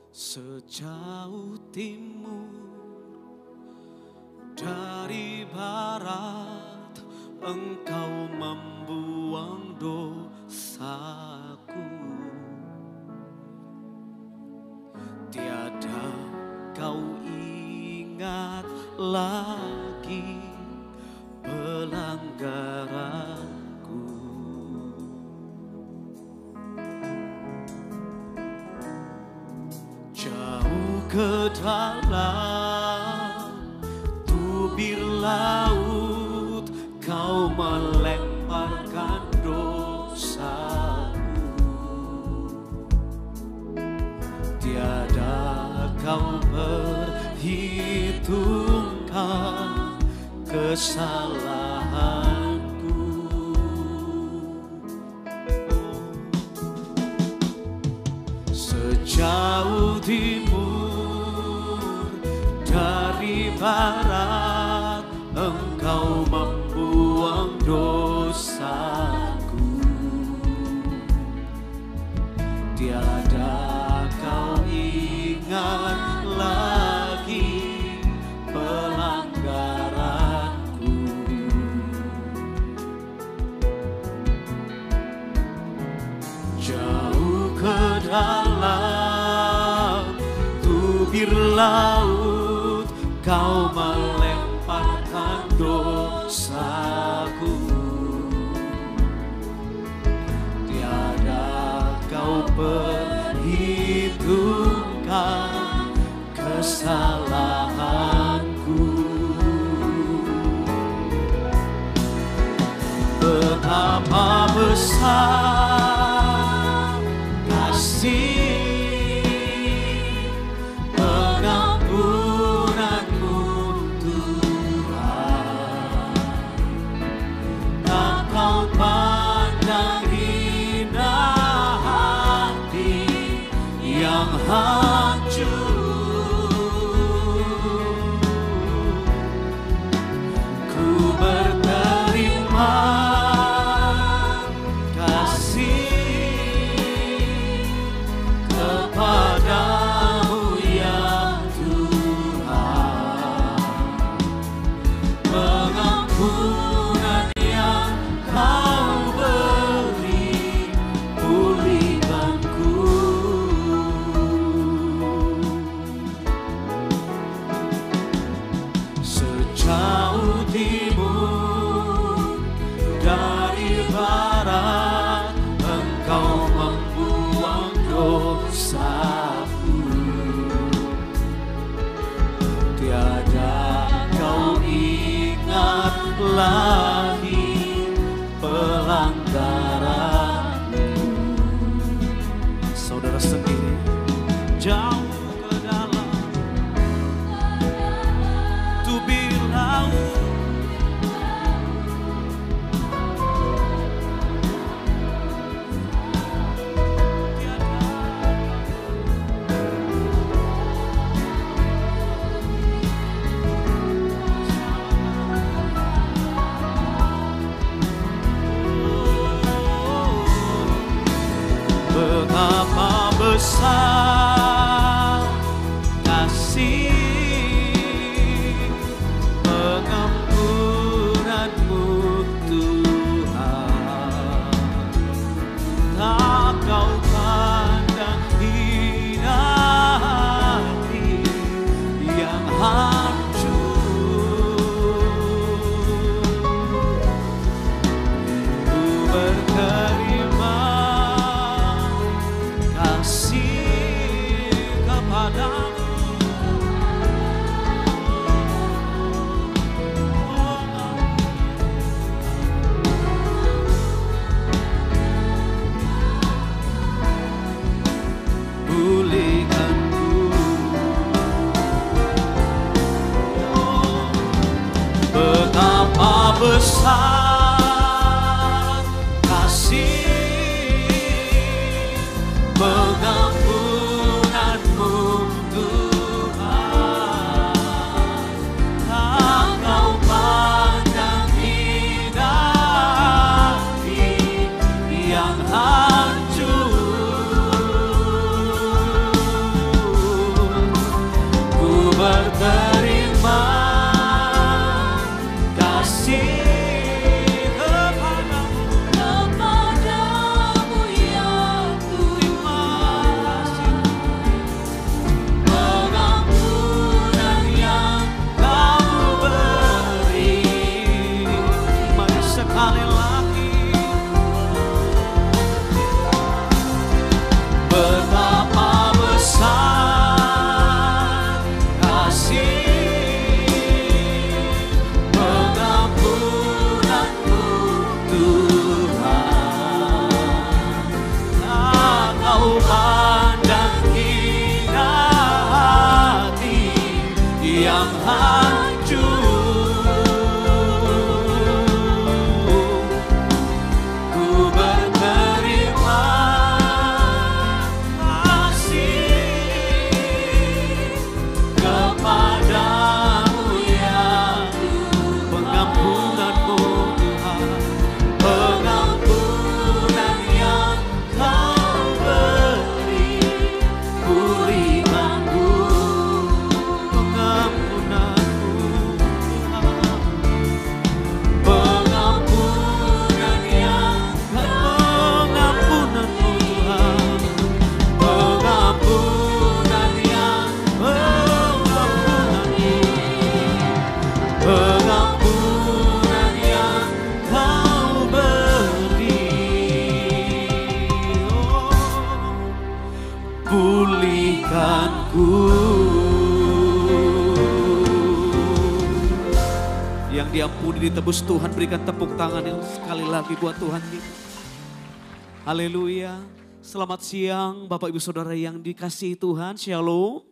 Sejauh timur dari barat, Engkau membuang dosaku. Tiada kau ingat lagi pelanggaranku. Jauh ke dalam tubir laut, kau melemparkan dosaku. Tiada kau perhitungkan kesalahanku. Sejauh timur dari barat, Engkau membuang dosaku. Tiada kau ingat lagi pelanggaranku. Jauh ke dalam tubir laut, kau melemparkan dosaku. Tiada kau perhitungkan kesalahanku. Betapa besar kasih pengampunanmu Tuhan. Tak kau pandang hina hati yang hancur. Ku berterima kepadamu ya Tuhan. Pengampunan yang kau beri pulihkanku. Sejauh timur dari barat, Engkau membuang dosaku. Tiada kau ingat lagi pelanggaranmu. Saudara sendiri jauh ke dalam tubir laut, betapa besar kasih pengampunanmu Tuhan. Tak kau pandang hina hati yang hancur. Ku berterima kasih kepadamu. Pulihkanku. Betapa besar kasih pengampunanmu Tuhan. Tak kau pandang hina hati yang hancur. pulihkanku. Yang diampuni, ditebus Tuhan, berikan tepuk tangan yang sekali lagi buat Tuhan kita. Haleluya. Selamat siang Bapak Ibu Saudara yang dikasihi Tuhan. Shalom.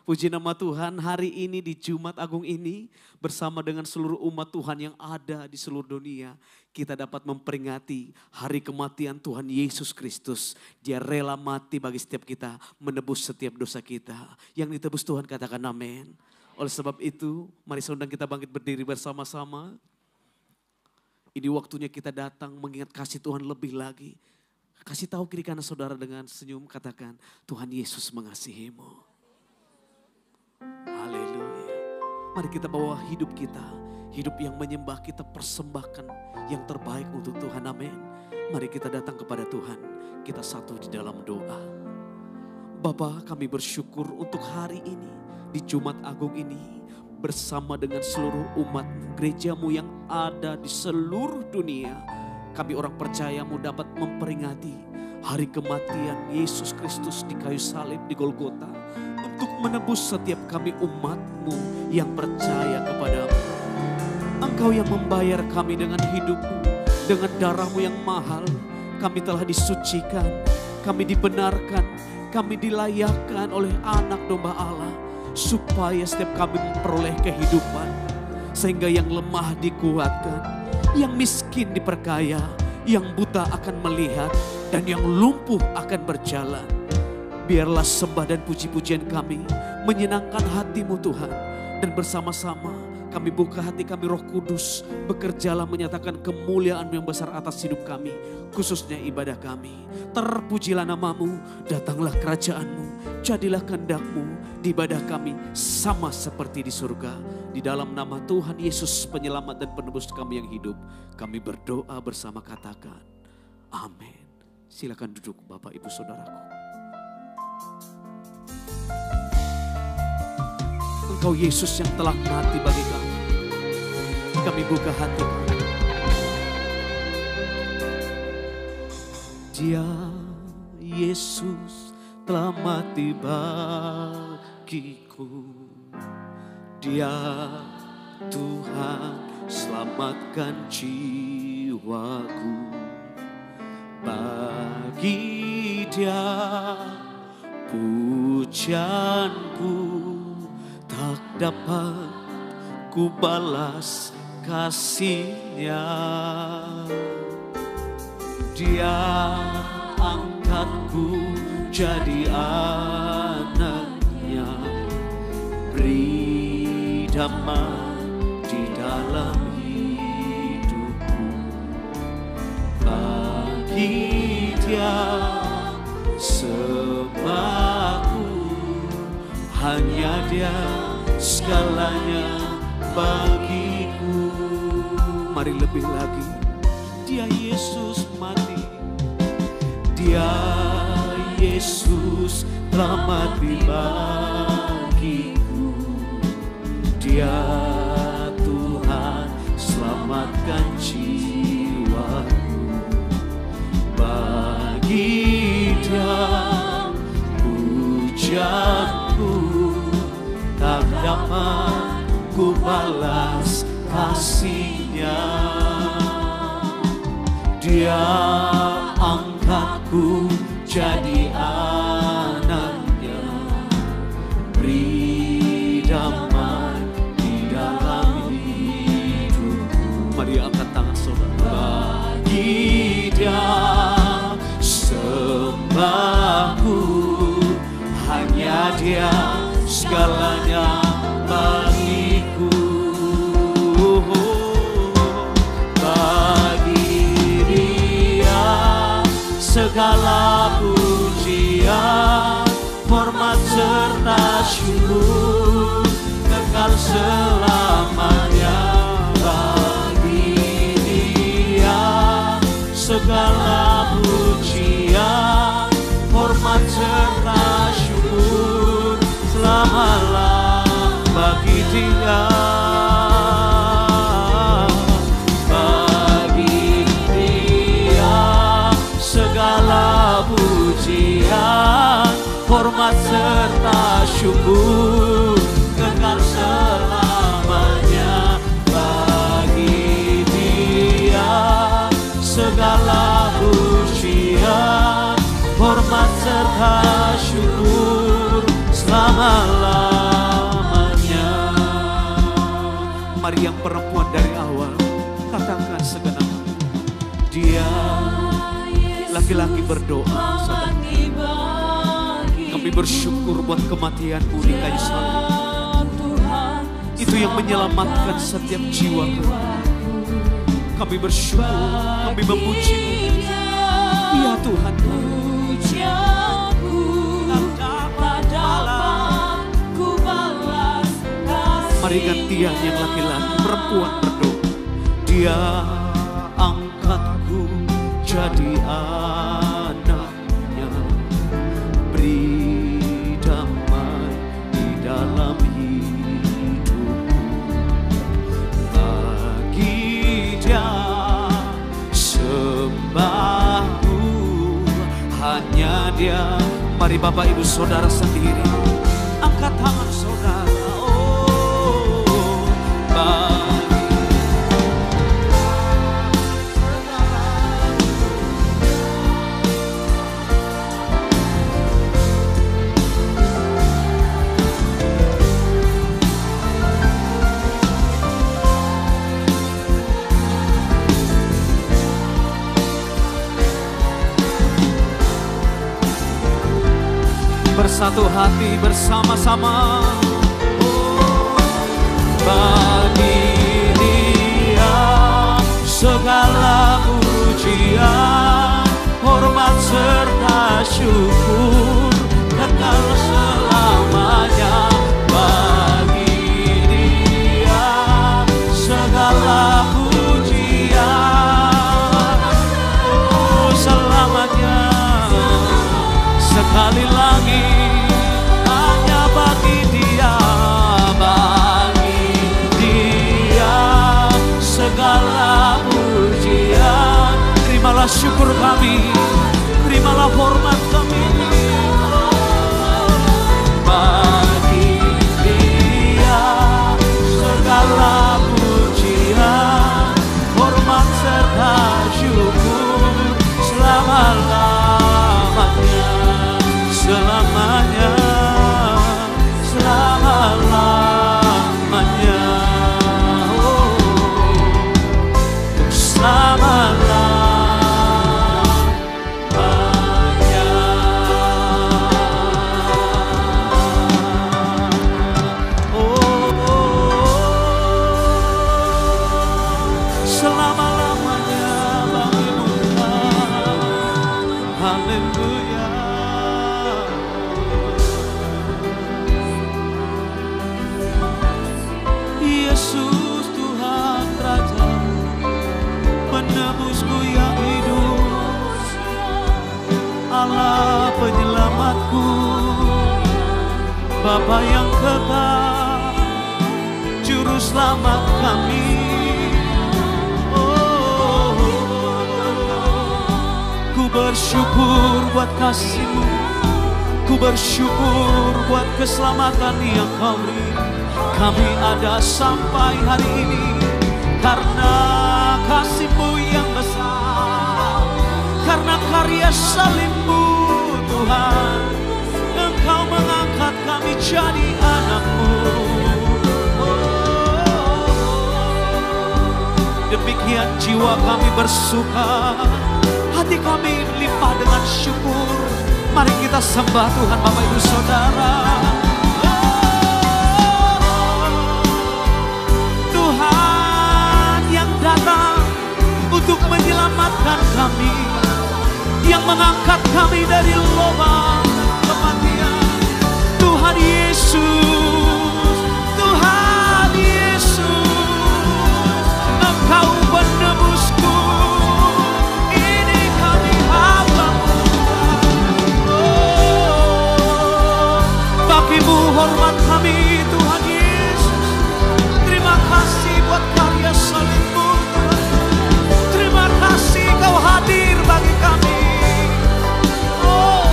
Puji nama Tuhan, hari ini di Jumat Agung ini bersama dengan seluruh umat Tuhan yang ada di seluruh dunia. Kita dapat memperingati hari kematian Tuhan Yesus Kristus. Dia rela mati bagi setiap kita, menebus setiap dosa kita. Yang ditebus Tuhan katakan amin. Oleh sebab itu, mari saudara kita bangkit berdiri bersama-sama. Ini waktunya kita datang mengingat kasih Tuhan lebih lagi. Kasih tahu kiri kanan saudara dengan senyum, katakan Tuhan Yesus mengasihimu. Haleluya. Mari kita bawa hidup kita, hidup yang menyembah, kita persembahkan yang terbaik untuk Tuhan, amin. Mari kita datang kepada Tuhan, kita satu di dalam doa. Bapa, kami bersyukur untuk hari ini, di Jumat Agung ini, bersama dengan seluruh umat gerejamu yang ada di seluruh dunia. Kami orang percayamu dapat memperingati hari kematian Yesus Kristus di kayu salib di Golgota. Untuk menebus setiap kami umatmu yang percaya kepadamu. Engkau yang membayar kami dengan hidupmu, dengan darahmu yang mahal. Kami telah disucikan, kami dibenarkan, kami dilayakkan oleh anak domba Allah. Supaya setiap kami memperoleh kehidupan. Sehingga yang lemah dikuatkan, yang miskin diperkaya, yang buta akan melihat, dan yang lumpuh akan berjalan. Biarlah sembah dan puji-pujian kami menyenangkan hatimu Tuhan. Dan bersama-sama kami buka hati kami, Roh Kudus bekerjalah menyatakan kemuliaan yang besar atas hidup kami. Khususnya ibadah kami. Terpujilah namamu, datanglah kerajaanmu, jadilah kehendakmu di ibadah kami sama seperti di surga. Di dalam nama Tuhan Yesus penyelamat dan penebus kami yang hidup, kami berdoa bersama, katakan amin. Silakan duduk Bapak Ibu Saudaraku. Engkau Yesus yang telah mati bagi kami. Kami buka hati kami. Dia Yesus telah mati bagiku. Dia Tuhan selamatkan jiwaku. Bagi Dia pujianku tak dapat ku balas kasih-Nya. Dia angkatku jadi anak-Nya, beri damai di dalam hidupku. Bagi Dia sembahku, hanya Dia segalanya bagiku. Mari lebih lagi, Dia Yesus mati, Dia Yesus telah mati bagiku. Dia Tuhan selamatkan jiwaku. Bagi Dia pujianku tak dapat ku balas kasih-Nya. Dia angkatku jadi anak-Nya, beri damai di dalam hidupku. Mari angkat tangan saudara. Bagi Dia sembahku, hanya Dia segalanya bagiku. Bagi Dia segala pujian, hormat serta syukur kekal selamanya. Bagi Dia segala pujian, hormat serta syukur selamalah bagi Dia. Bagi Dia segala pujian, hormat serta syukur kekal selamanya bagi Dia. Segala pujian, hormat serta syukur selama-lamanya. Mari yang perempuan dari awal katakan segenap, Dia laki-laki berdoa, saudara. Kami bersyukur buat kematian-Mu di kayu salib. Itu yang menyelamatkan setiap jiwa kami. Kami bersyukur, kami memuji-Mu. Ya Tuhan, mari gantian yang laki-laki, perempuan berdoa. Dia angkatku jadi anaknya, beri damai di dalam hidupku. Bagi Dia sembahku, hanya Dia. Mari Bapak Ibu Saudara sendiri, angkat tangan saudara. Bersatu hati bersama-sama. Bagi Dia segala pujian, hormat serta syukur kekal selamanya. Bagi Dia segala pujian, selamanya. Sekali lagi, hanya bagi Dia, bagi Dia segala pujian. Terimalah syukur kami, terimalah hormat kami. Bagi Dia segala pujian, hormat serta syukur selama-lamanya. Selamanya, selama-lamanya, oh, selama-lamanya, oh, selama-lamanya bagi-Mu Tuhan. Haleluya. Yesus Tuhan Raja, penebusku yang hidup, Allah penyelamatku, Bapa yang kekal, Juru Selamat kami. Oh, ku bersyukur buat kasih-Mu, ku bersyukur buat keselamatan yang Kau beri. Kami ada sampai hari ini karena kasih-Mu yang besar, karena karya salib-Mu Tuhan. Engkau mengangkat kami jadi anak-Mu. Demikian jiwa kami bersuka, hati kami limpah dengan syukur. Mari kita sembah Tuhan Bapak Ibu Saudara. Datang untuk menyelamatkan kami, yang mengangkat kami dari lubang kematian. Tuhan Yesus, Tuhan Yesus, Engkau penebusku, ini kami hamba-Mu. Oh, bagi-Mu hormat kami Tuhan Yesus. Terima kasih buat karya salib-Mu. Terima kasih Kau hadir bagi kami. Oh,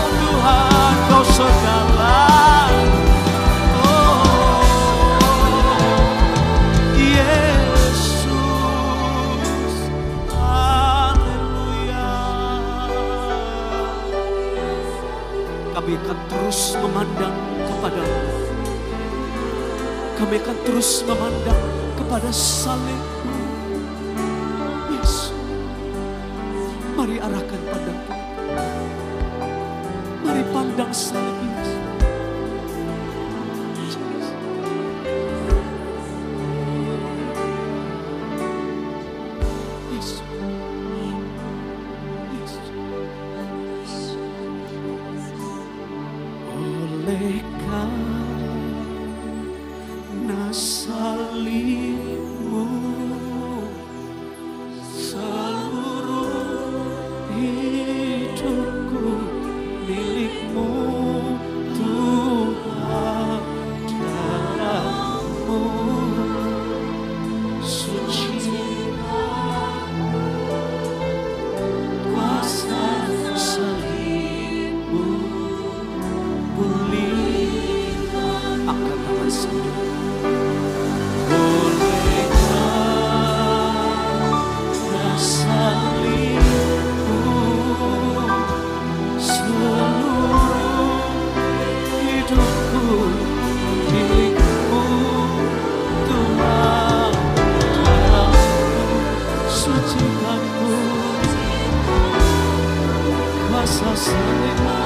Kami akan terus memandang kepada-Mu. Kami akan terus memandang kepada salib-Mu. Yesus, mari arahkan pandang kita. Mari pandang salib Yesus. Oleh karena salib-Mu, seluruh hidupku milik-Mu, Tuhan. Darah-Mu suci, kuasa salib-Mu pulihkan. Angkat tangan saudara. Oleh karena salib-Mu, seluruh hidupku milik-Mu, Tuhan. Darah-Mu sucikanku, kuasa salib-Mu.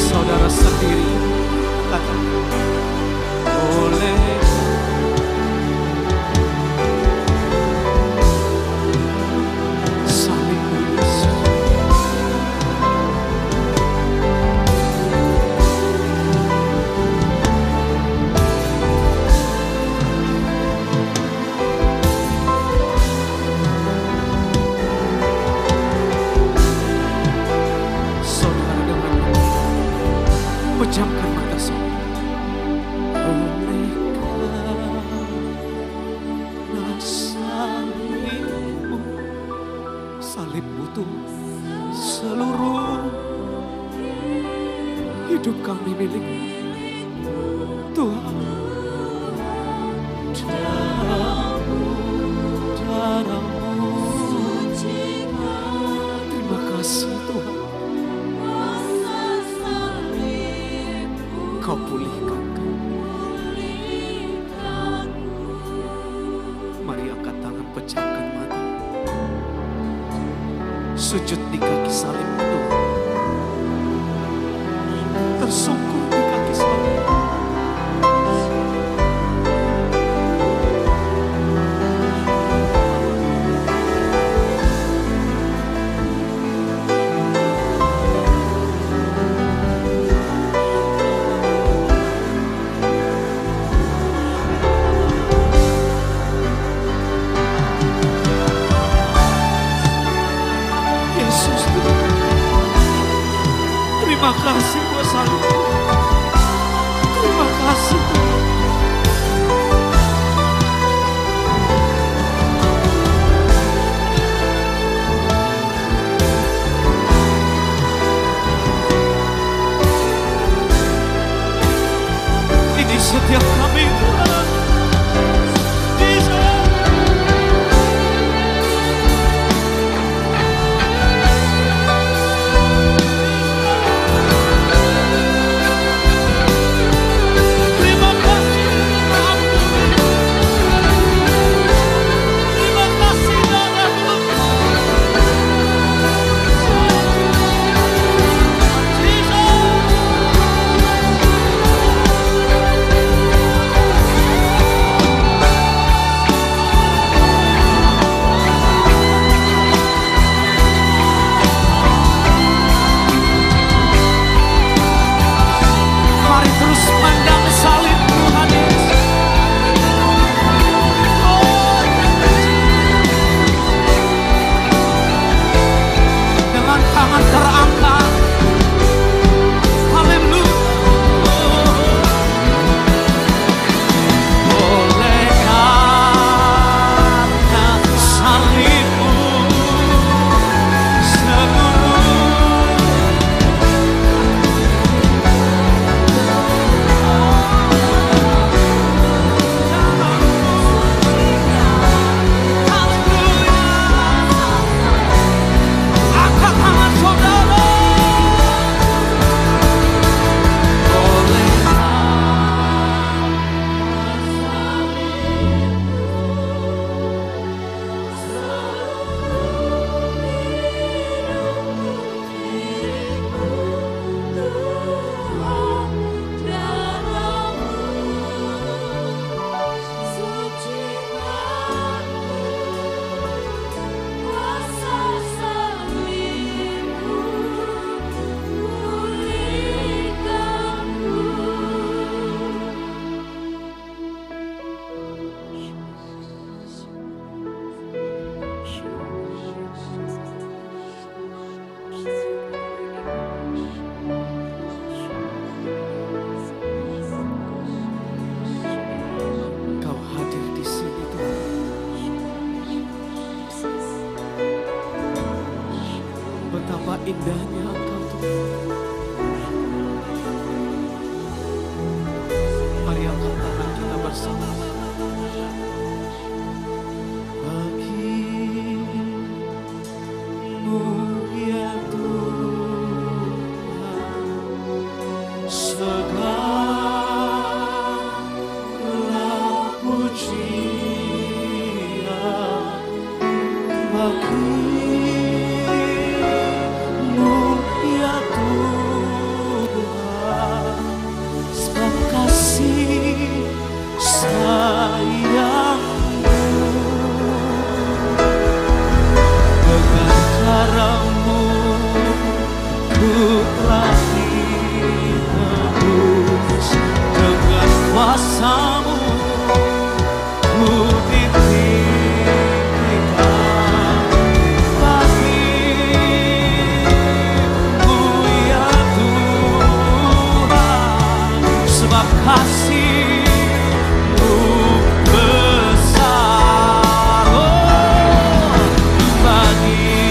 Saudara sendiri katakan, oleh salib-Mu Yesus. Saudara dengan pejamkan mata saudara. Oleh karena salib-Mu, salib-Mu Tuhan, seluruh hidup kami milik-Mu, Tuhan. Darah-Mu, darah-Mu, terima kasih Tuhan. Kau pulihkan kami. Mari angkat tangan, pejamkan mata. Sujud di kaki salib Tuhan. Tersungkur di kaki salib. Yesus Tuhan, terima kasih buat salib. Terima kasih Tuhan. Ini setiap kami Tuhan. Terima kasih. Betapa indahnya Engkau Tuhan. Mari angkat tangan kita bersama. Bagimu ya Tuhan, segala pujian. Bagimu ya Tuhan, sebab kasih sayangmu dengan karamu ku telah ditebus, dengan kuasamu ku ditinggikan. Bagimu ya Tuhan, sebab kasih-Mu besar. Oh, bagimu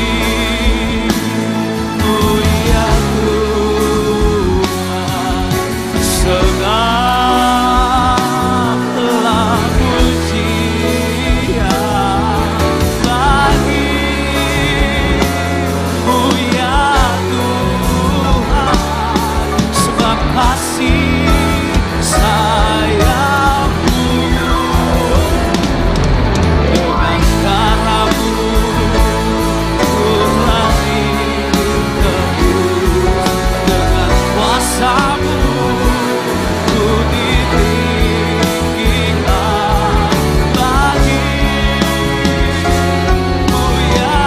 ya Tuhan, segala pujian. Bagimu ya Tuhan, sebab kasih sayangmu dengan karamu telah ditebus, dengan kuasamu ku ditinggikan. Bagimu ya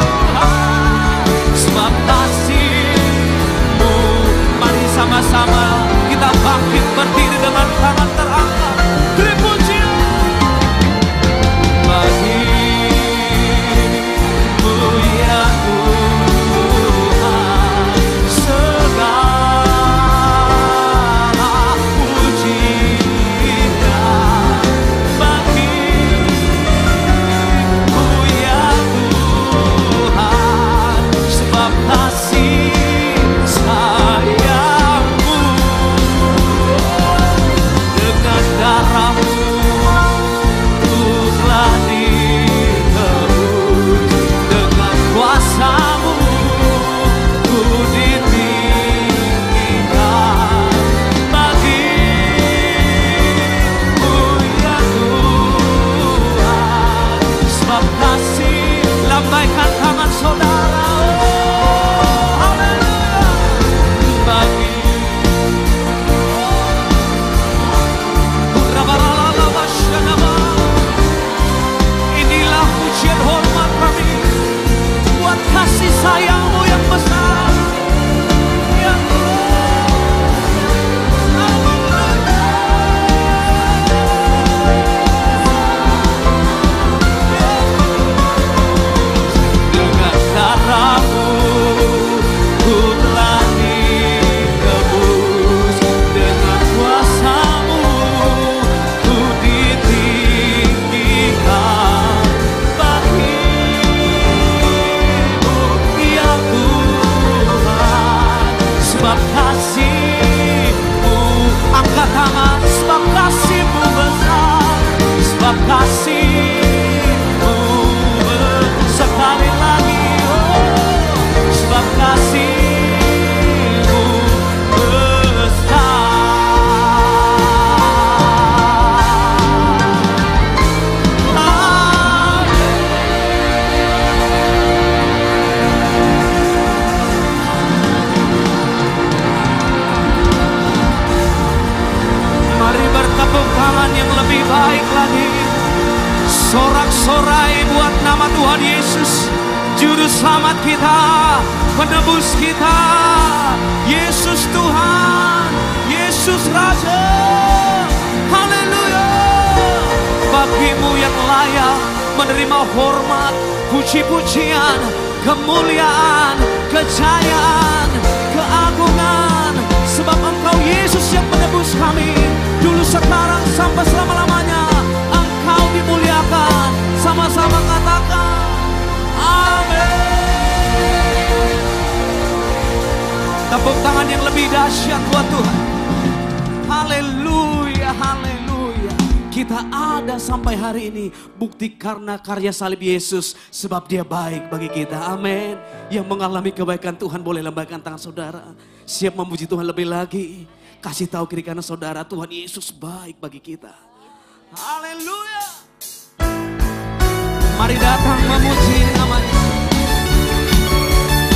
Tuhan, sebab kasih-Mu. Mari sama-sama kita bangkit berdiri dengan tangan terangkat. Beri pujian. Bagimu ya Tuhan, segala pujian. Bagimu ya Tuhan, sebab kasih sayangmu dengan darahmu ku telah ditebus, dengan kuasamu ku ditinggikan. Bagimu ya Tuhan, sebab kasih. Lambaikan tangan saudara. Oh, haleluya. Inilah pujian hormat kami buat kasih sayang-Mu yang besar. Ya dengan darah-Mu ku telah ditebus, dengan kuasa-Mu ku ditinggikan. Bagimu ya Tuhan, sebab kasih-Mu. Angkat tangan, sebab kasih-Mu besar, sebab kasih-Mu sekali lagi. Oh, sebab kasih-Mu besar. Mari bertepuk tangan yang lebih baik lagi. Sorak-sorai buat nama Tuhan Yesus, Juru Selamat kita, Penebus kita. Yesus Tuhan, Yesus Raja. Haleluya. Bagimu yang layak menerima hormat, puji-pujian, kemuliaan, kejayaan, keagungan. Sebab Engkau Yesus yang menebus kami, dulu, sekarang, sampai selama-lamanya. Engkau dimuliakan. Sama-sama katakan amin. Tepuk tangan yang lebih dahsyat buat Tuhan. Haleluya, haleluya. Kita ada sampai hari ini bukti karena karya salib Yesus, sebab dia baik bagi kita. Amin. Yang mengalami kebaikan Tuhan boleh lambaikan tangan saudara. Siap memuji Tuhan lebih lagi. Kasih tahu kiri kanan saudara, Tuhan Yesus baik bagi kita. Haleluya. Mari datang memuji namanya.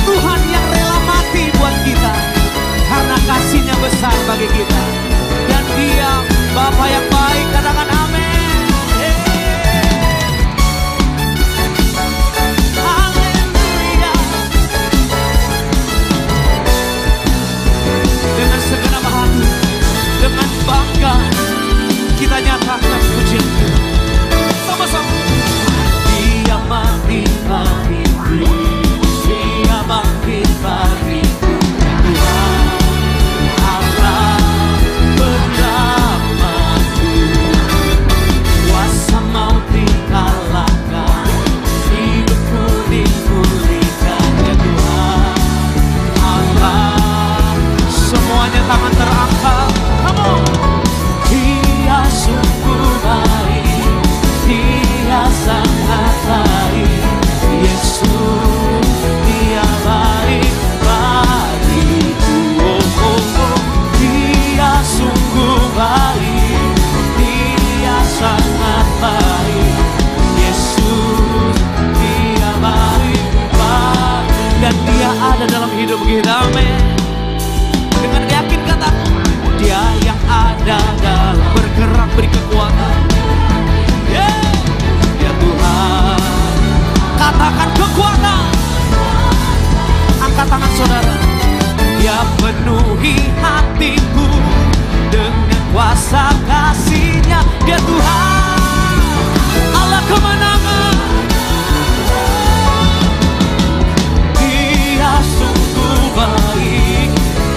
Tuhan yang rela mati buat kita karena kasihnya besar bagi kita. Dan dia Bapa yang baik, katakan amin. Haleluya. Dengan segenap hati, dengan bangga kita nyatakan pujian kita. Sama-sama. Dia mati bagiku, dia bangkit bagiku. Tuhan Allah bernamaku, kuasa maut dikalahkan, hidupku dipulihkan. Ya Tuhan Allah, semuanya tangan terangkat. Come on. Dia sungguh baik, dia sangat baik. Yesus, dia baik bagiku. Oh, oh, oh. Dia sungguh baik, dia sangat baik. Yesus, dia baik baik. Dan dia ada dalam hidup kita. Amin. Dengan yakin katakan, dia yang ada dalam bergerak beri kekuatan. Yeah. Ya Tuhan, katakan kekuatan. Angkat tangan saudara. Dia penuhi hatiku dengan kuasa kasih-Nya. Dia Tuhan Allah kemenangan. Dia sungguh baik,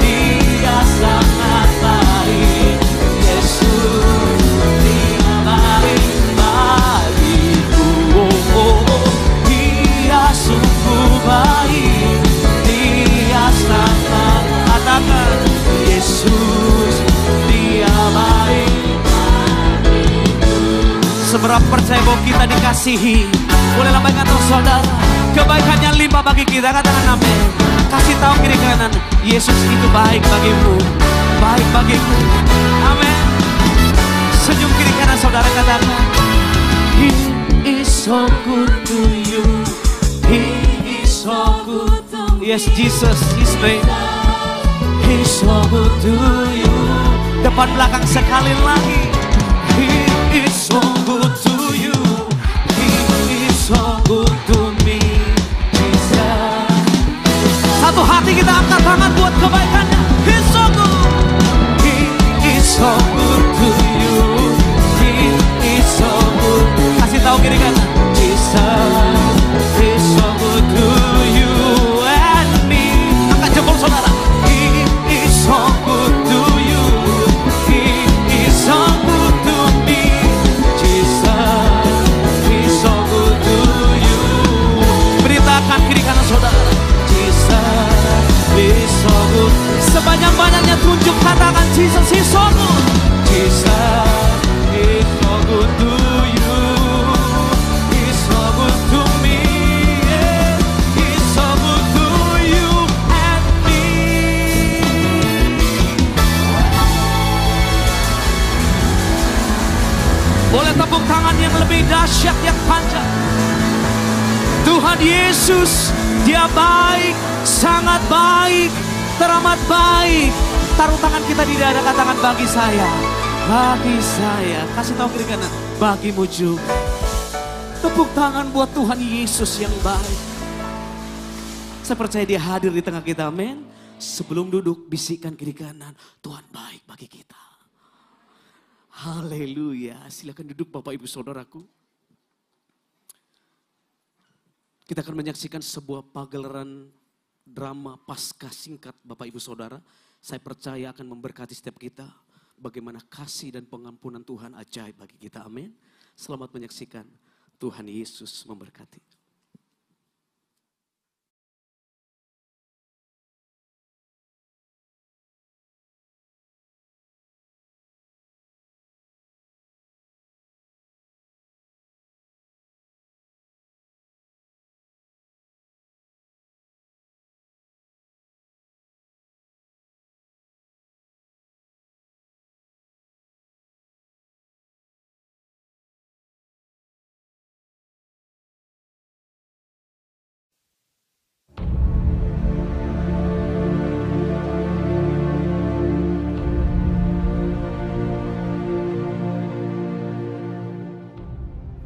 dia sangat baik. Yesus, dia baik bagiku. Oh, oh, oh. Dia sungguh baik, dia sangat. Katakan Yesus, dia baik bagiku. Seberapa percaya bahwa kita dikasihi. Boleh lambaikan tangan saudara. Kebaikannya limpah bagi kita, katakan amin. Kasih tahu kiri kanan, Yesus itu baik bagimu, baik bagiku. Amin. Senyum kiri kanan saudara, katakan He is so good to you. He is so good to me. Yes, Jesus is made. He is so good to you. Depan belakang sekali lagi. He is so good to you. He is so good to me. Jesus. Satu hati kita angkat tangan buat kebaikannya. He is so good. He is so good to you. He is so good. Kasih tahu kiri kanan. Jesus is so good to you and me. Angkat jempol saudara. He is so good to you. He is so good to me. Jesus is so good to you. Beritakan kiri kanan saudara. Jesus is so good. Sebanyak-banyaknya tunjuk, katakan Jesus is so good. Jesus is so good to you. He's so good to me. Yeah. He's so good to you and me. Boleh tepuk tangan yang lebih dahsyat, yang panjang. Tuhan Yesus, dia baik, sangat baik, teramat baik. Taruh tangan kita di dada, katakan bagi saya. Bagi saya, kasih tahu kiri kanan, bagimu juga. Tepuk tangan buat Tuhan Yesus yang baik. Saya percaya dia hadir di tengah kita, amin. Sebelum duduk, bisikkan kiri kanan, Tuhan baik bagi kita. Haleluya, silakan duduk Bapak Ibu Saudaraku. Kita akan menyaksikan sebuah pagelaran drama Paskah singkat Bapak Ibu Saudara. Saya percaya akan memberkati setiap kita. Bagaimana kasih dan pengampunan Tuhan ajaib bagi kita. Amin. Selamat menyaksikan. Tuhan Yesus memberkati.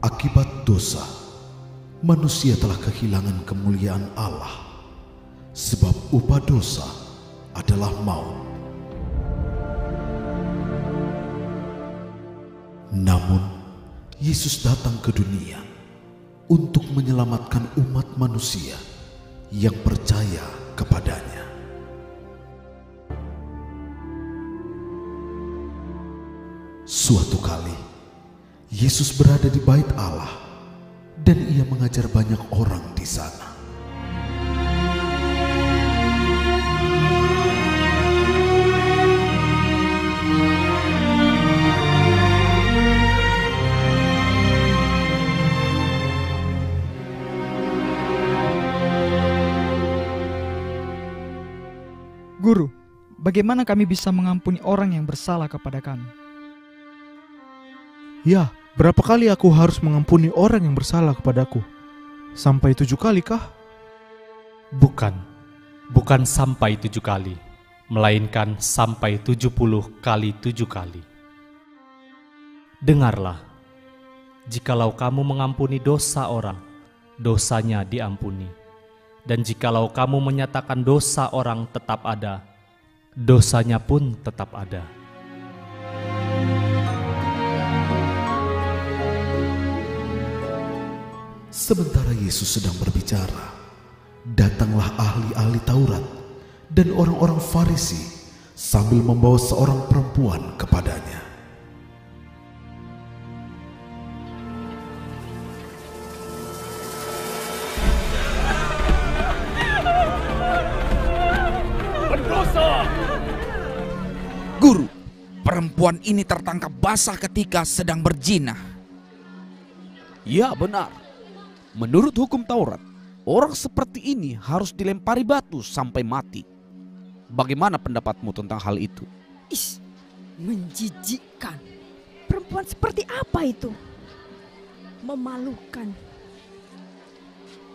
Akibat dosa, manusia telah kehilangan kemuliaan Allah, sebab upah dosa adalah maut. Namun, Yesus datang ke dunia untuk menyelamatkan umat manusia yang percaya kepadanya. Suatu kali, Yesus berada di bait Allah dan ia mengajar banyak orang di sana. Guru, bagaimana kami bisa mengampuni orang yang bersalah kepada kami? Ya, berapa kali aku harus mengampuni orang yang bersalah kepadaku? Sampai 7 kali kah? Bukan sampai 7 kali, melainkan sampai 70 kali 7 kali. Dengarlah, jikalau kamu mengampuni dosa orang, dosanya diampuni. Dan jikalau kamu menyatakan dosa orang tetap ada, dosanya pun tetap ada. Sementara Yesus sedang berbicara, datanglah ahli-ahli Taurat dan orang-orang Farisi sambil membawa seorang perempuan kepadanya. Guru, perempuan ini tertangkap basah ketika sedang berzina. Ya benar. Menurut hukum Taurat, orang seperti ini harus dilempari batu sampai mati. Bagaimana pendapatmu tentang hal itu? Is, menjijikkan. Perempuan seperti apa itu? Memalukan.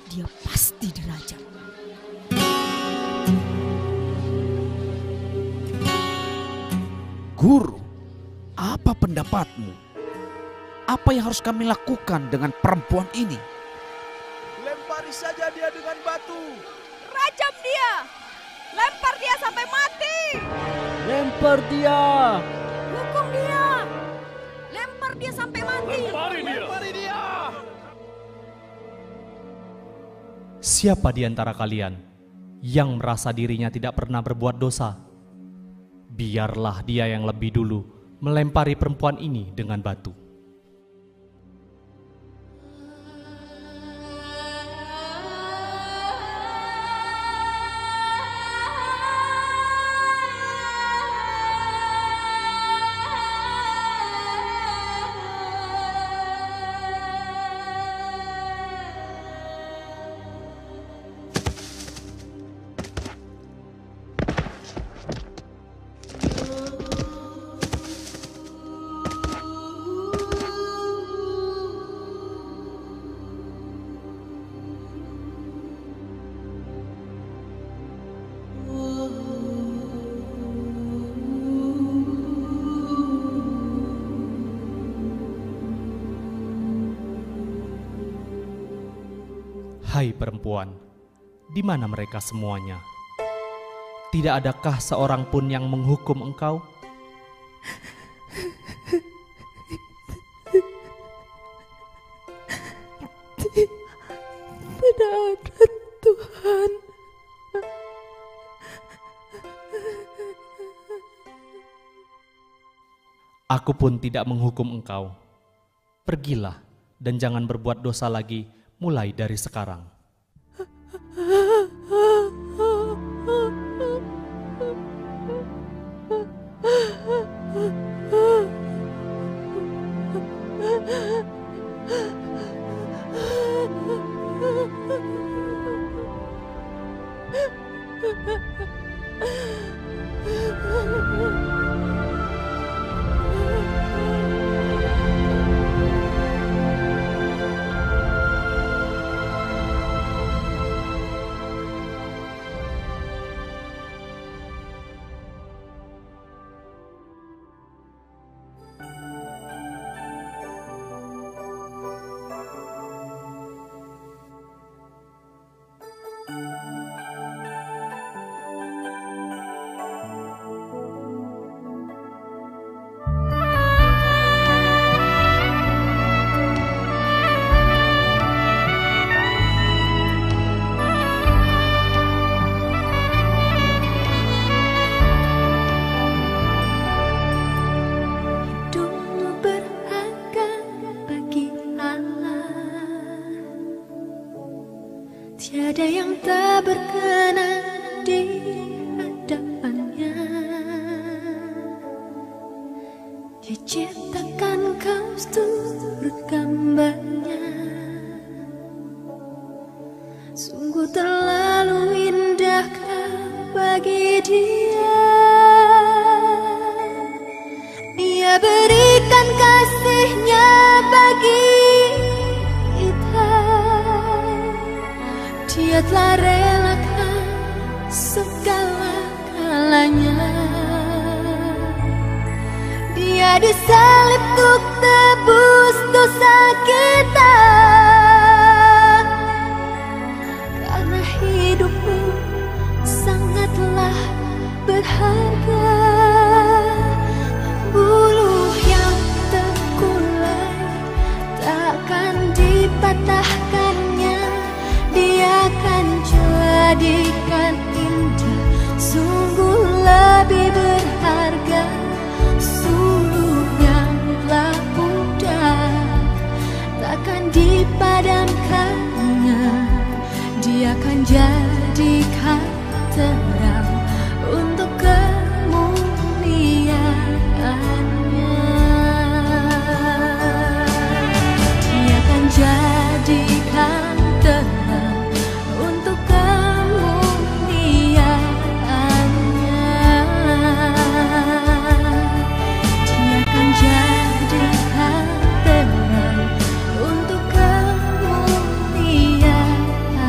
Dia pasti dirajam. Guru, apa pendapatmu? Apa yang harus kami lakukan dengan perempuan ini? Lempari saja dia dengan batu. Rajam dia! Lempar dia sampai mati! Lempar dia. Hukum dia! Lempar dia sampai mati! Lempari dia. Siapa di antara kalian yang merasa dirinya tidak pernah berbuat dosa? Biarlah dia yang lebih dulu melempari perempuan ini dengan batu. Hai perempuan, di mana mereka semuanya? Tidak adakah seorang pun yang menghukum engkau? Tidak ada, Tuhan. Aku pun tidak menghukum engkau. Pergilah dan jangan berbuat dosa lagi mulai dari sekarang. Dia berkenan di hadapannya. Dia ciptakan kau turut gambarnya. Sungguh terlalu indah kau bagi dia. Dia berikan kasihnya bagi kita. Dia telah relakan segala-galanya. Dia disalib untuk tebus dosa kita. Karena hidupmu sangatlah berharga. Buluh yang terkulai takkan dipatahkannya. Dia akan jadikan indah, sungguh lebih berharga. Sungguh yang telah pudar takkan dipadamkannya. Dia akan jadikan terang untuk kemuliaannya. Dia akan jadikan terang untuk kemuliaannya. Dia akan jadikan terang untuk kemuliaannya.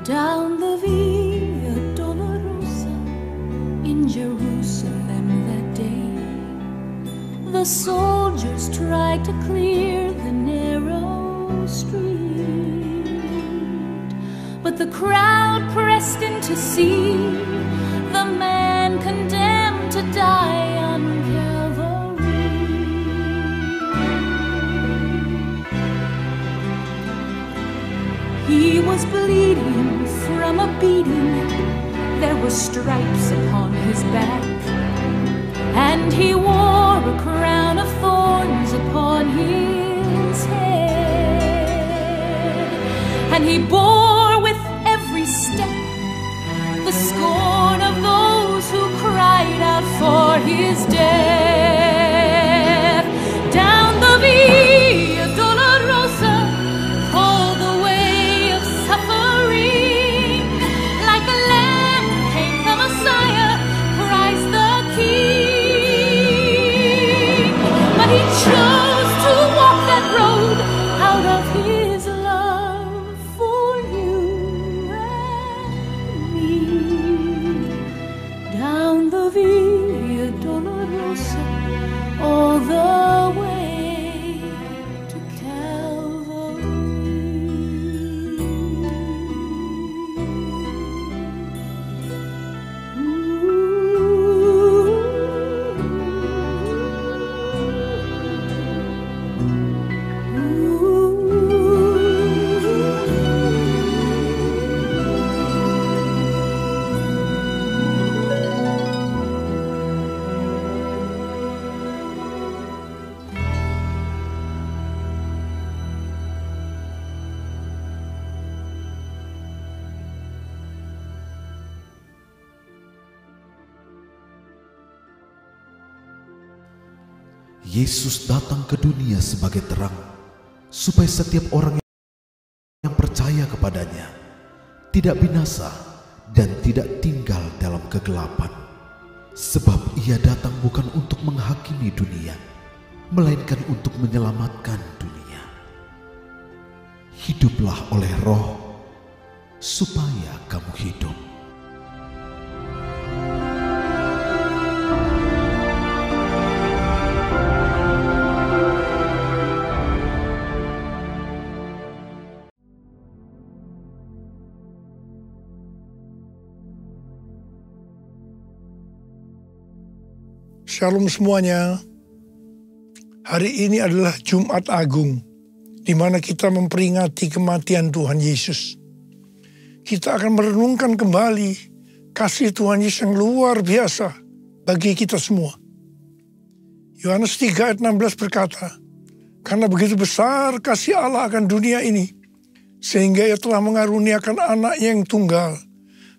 Down the Via Dolorosa in Jerusalem that day, the soldiers tried to clear the narrow street, but the crowd pressed in to see the man condemned to die on Calvary. He was bleeding from a beating, there were stripes upon his back, and he wore a crown of thorns upon his head, and he bore with every step the scorn of those who cried out for his death. Down the Via Dolorosa, called the way of suffering, like a lamb came the Messiah, Christ the King. But he chose to walk that road out of his love for you and me. Down the Via Dolorosa, all the way to Calvary. Yesus datang ke dunia sebagai terang, supaya setiap orang yang percaya kepadanya tidak binasa dan tidak tinggal dalam kegelapan. Sebab ia datang bukan untuk menghakimi dunia, melainkan untuk menyelamatkan dunia. Hiduplah oleh Roh supaya kamu hidup. Shalom semuanya. Hari ini adalah Jumat Agung, di mana kita memperingati kematian Tuhan Yesus. Kita akan merenungkan kembali kasih Tuhan Yesus yang luar biasa bagi kita semua. Yohanes 3 ayat 16 berkata, "Karena begitu besar kasih Allah akan dunia ini, sehingga Ia telah mengaruniakan anaknya yang tunggal,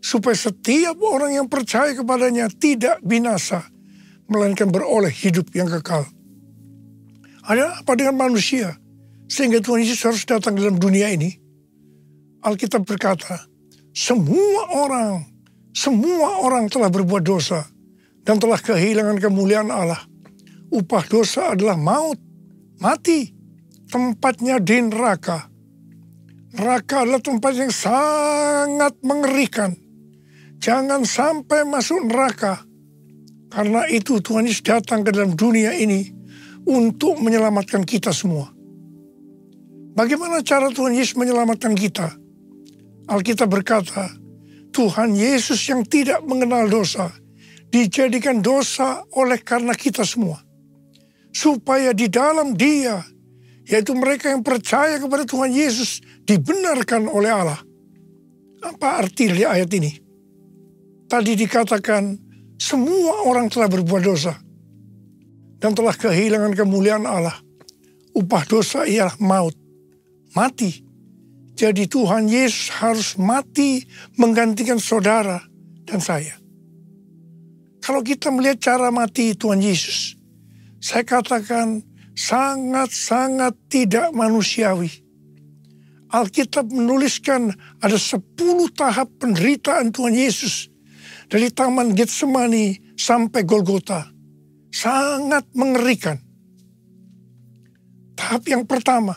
supaya setiap orang yang percaya kepadanya tidak binasa, melainkan beroleh hidup yang kekal." Ada apa dengan manusia sehingga Tuhan Yesus harus datang dalam dunia ini? Alkitab berkata, semua orang telah berbuat dosa dan telah kehilangan kemuliaan Allah. Upah dosa adalah maut, mati, tempatnya di neraka. Neraka adalah tempat yang sangat mengerikan. Jangan sampai masuk neraka. Karena itu Tuhan Yesus datang ke dalam dunia ini untuk menyelamatkan kita semua. Bagaimana cara Tuhan Yesus menyelamatkan kita? Alkitab berkata, Tuhan Yesus yang tidak mengenal dosa, dijadikan dosa oleh karena kita semua. Supaya di dalam Dia, yaitu mereka yang percaya kepada Tuhan Yesus, dibenarkan oleh Allah. Apa arti dari ayat ini? Tadi dikatakan, semua orang telah berbuat dosa dan telah kehilangan kemuliaan Allah. Upah dosa ialah maut, mati. Jadi Tuhan Yesus harus mati menggantikan saudara dan saya. Kalau kita melihat cara mati Tuhan Yesus, saya katakan sangat-sangat tidak manusiawi. Alkitab menuliskan ada 10 tahap penderitaan Tuhan Yesus dari Taman Getsemani sampai Golgota. Sangat mengerikan. Tahap yang pertama,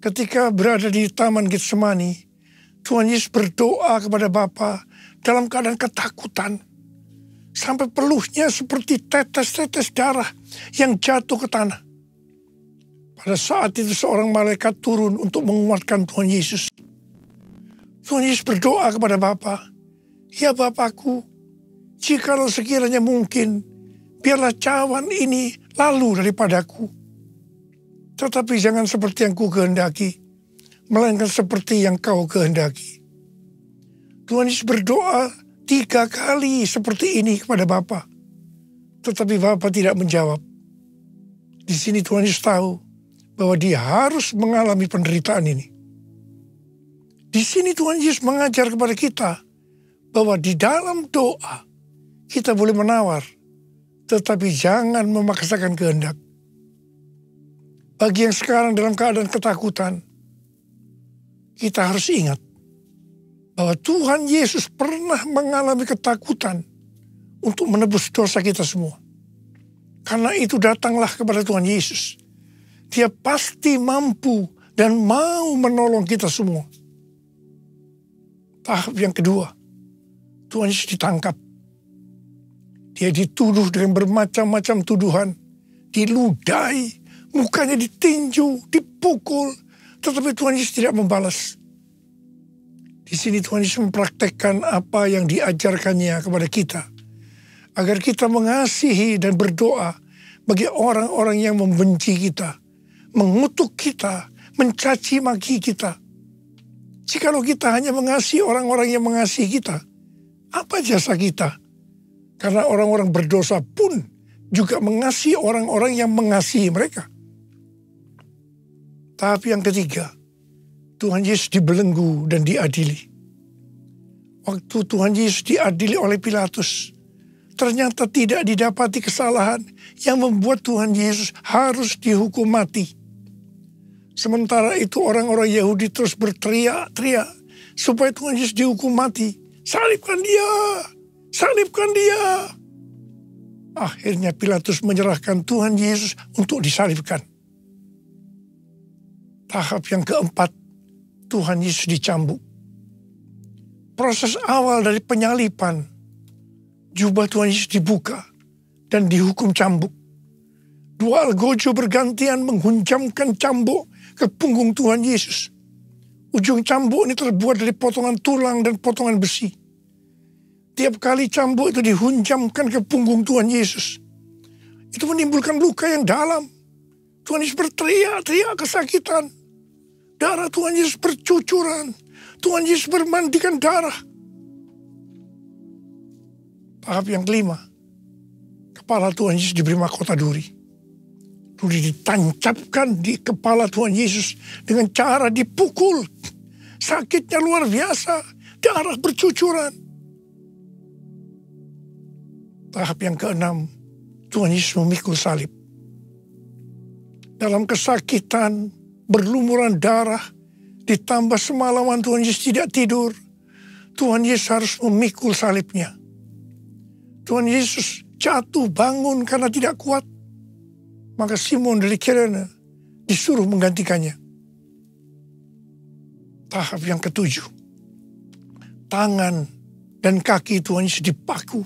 ketika berada di Taman Getsemani, Tuhan Yesus berdoa kepada Bapa dalam keadaan ketakutan. Sampai peluhnya seperti tetes-tetes darah yang jatuh ke tanah. Pada saat itu seorang malaikat turun untuk menguatkan Tuhan Yesus. Tuhan Yesus berdoa kepada Bapa, "Ya Bapakku, jikalau sekiranya mungkin, biarlah cawan ini lalu daripadaku. Tetapi jangan seperti yang ku kehendaki, melainkan seperti yang kau kehendaki." Tuhan Yesus berdoa 3 kali seperti ini kepada Bapa. Tetapi Bapa tidak menjawab. Di sini Tuhan Yesus tahu bahwa Dia harus mengalami penderitaan ini. Di sini Tuhan Yesus mengajar kepada kita bahwa di dalam doa kita boleh menawar, tetapi jangan memaksakan kehendak. Bagi yang sekarang dalam keadaan ketakutan, kita harus ingat bahwa Tuhan Yesus pernah mengalami ketakutan untuk menebus dosa kita semua. Karena itu datanglah kepada Tuhan Yesus. Dia pasti mampu dan mau menolong kita semua. Tahap yang kedua, Tuhan Yesus ditangkap. Dia dituduh dengan bermacam-macam tuduhan, diludahi, mukanya ditinju, dipukul, tetapi Tuhan Yesus tidak membalas. Di sini Tuhan Yesus mempraktekkan apa yang diajarkannya kepada kita, agar kita mengasihi dan berdoa bagi orang-orang yang membenci kita, mengutuk kita, mencaci maki kita. Jikalau kita hanya mengasihi orang-orang yang mengasihi kita, apa jasa kita? Karena orang-orang berdosa pun juga mengasihi orang-orang yang mengasihi mereka. Tahap yang ketiga, Tuhan Yesus dibelenggu dan diadili. Waktu Tuhan Yesus diadili oleh Pilatus, ternyata tidak didapati kesalahan yang membuat Tuhan Yesus harus dihukum mati. Sementara itu orang-orang Yahudi terus berteriak-teriak supaya Tuhan Yesus dihukum mati. Salibkan dia! Salibkan dia! Akhirnya Pilatus menyerahkan Tuhan Yesus untuk disalibkan. Tahap yang keempat, Tuhan Yesus dicambuk. proses awal dari penyalipan, jubah Tuhan Yesus dibuka dan dihukum cambuk. Dua algojo bergantian menghunjamkan cambuk ke punggung Tuhan Yesus. Ujung cambuk ini terbuat dari potongan tulang dan potongan besi. Tiap kali cambuk itu dihunjamkan ke punggung Tuhan Yesus, itu menimbulkan luka yang dalam. Tuhan Yesus berteriak-teriak kesakitan. Darah Tuhan Yesus bercucuran. Tuhan Yesus bermandikan darah. Tahap yang kelima, kepala Tuhan Yesus diberi mahkota duri. Duri ditancapkan di kepala Tuhan Yesus dengan cara dipukul. Sakitnya luar biasa, darah bercucuran. Tahap yang keenam, Tuhan Yesus memikul salib. Dalam kesakitan, berlumuran darah, ditambah semalaman Tuhan Yesus tidak tidur, Tuhan Yesus harus memikul salibnya. Tuhan Yesus jatuh bangun karena tidak kuat. Maka Simon dari Kirene disuruh menggantikannya. Tahap yang ketujuh, tangan dan kaki Tuhan Yesus dipaku.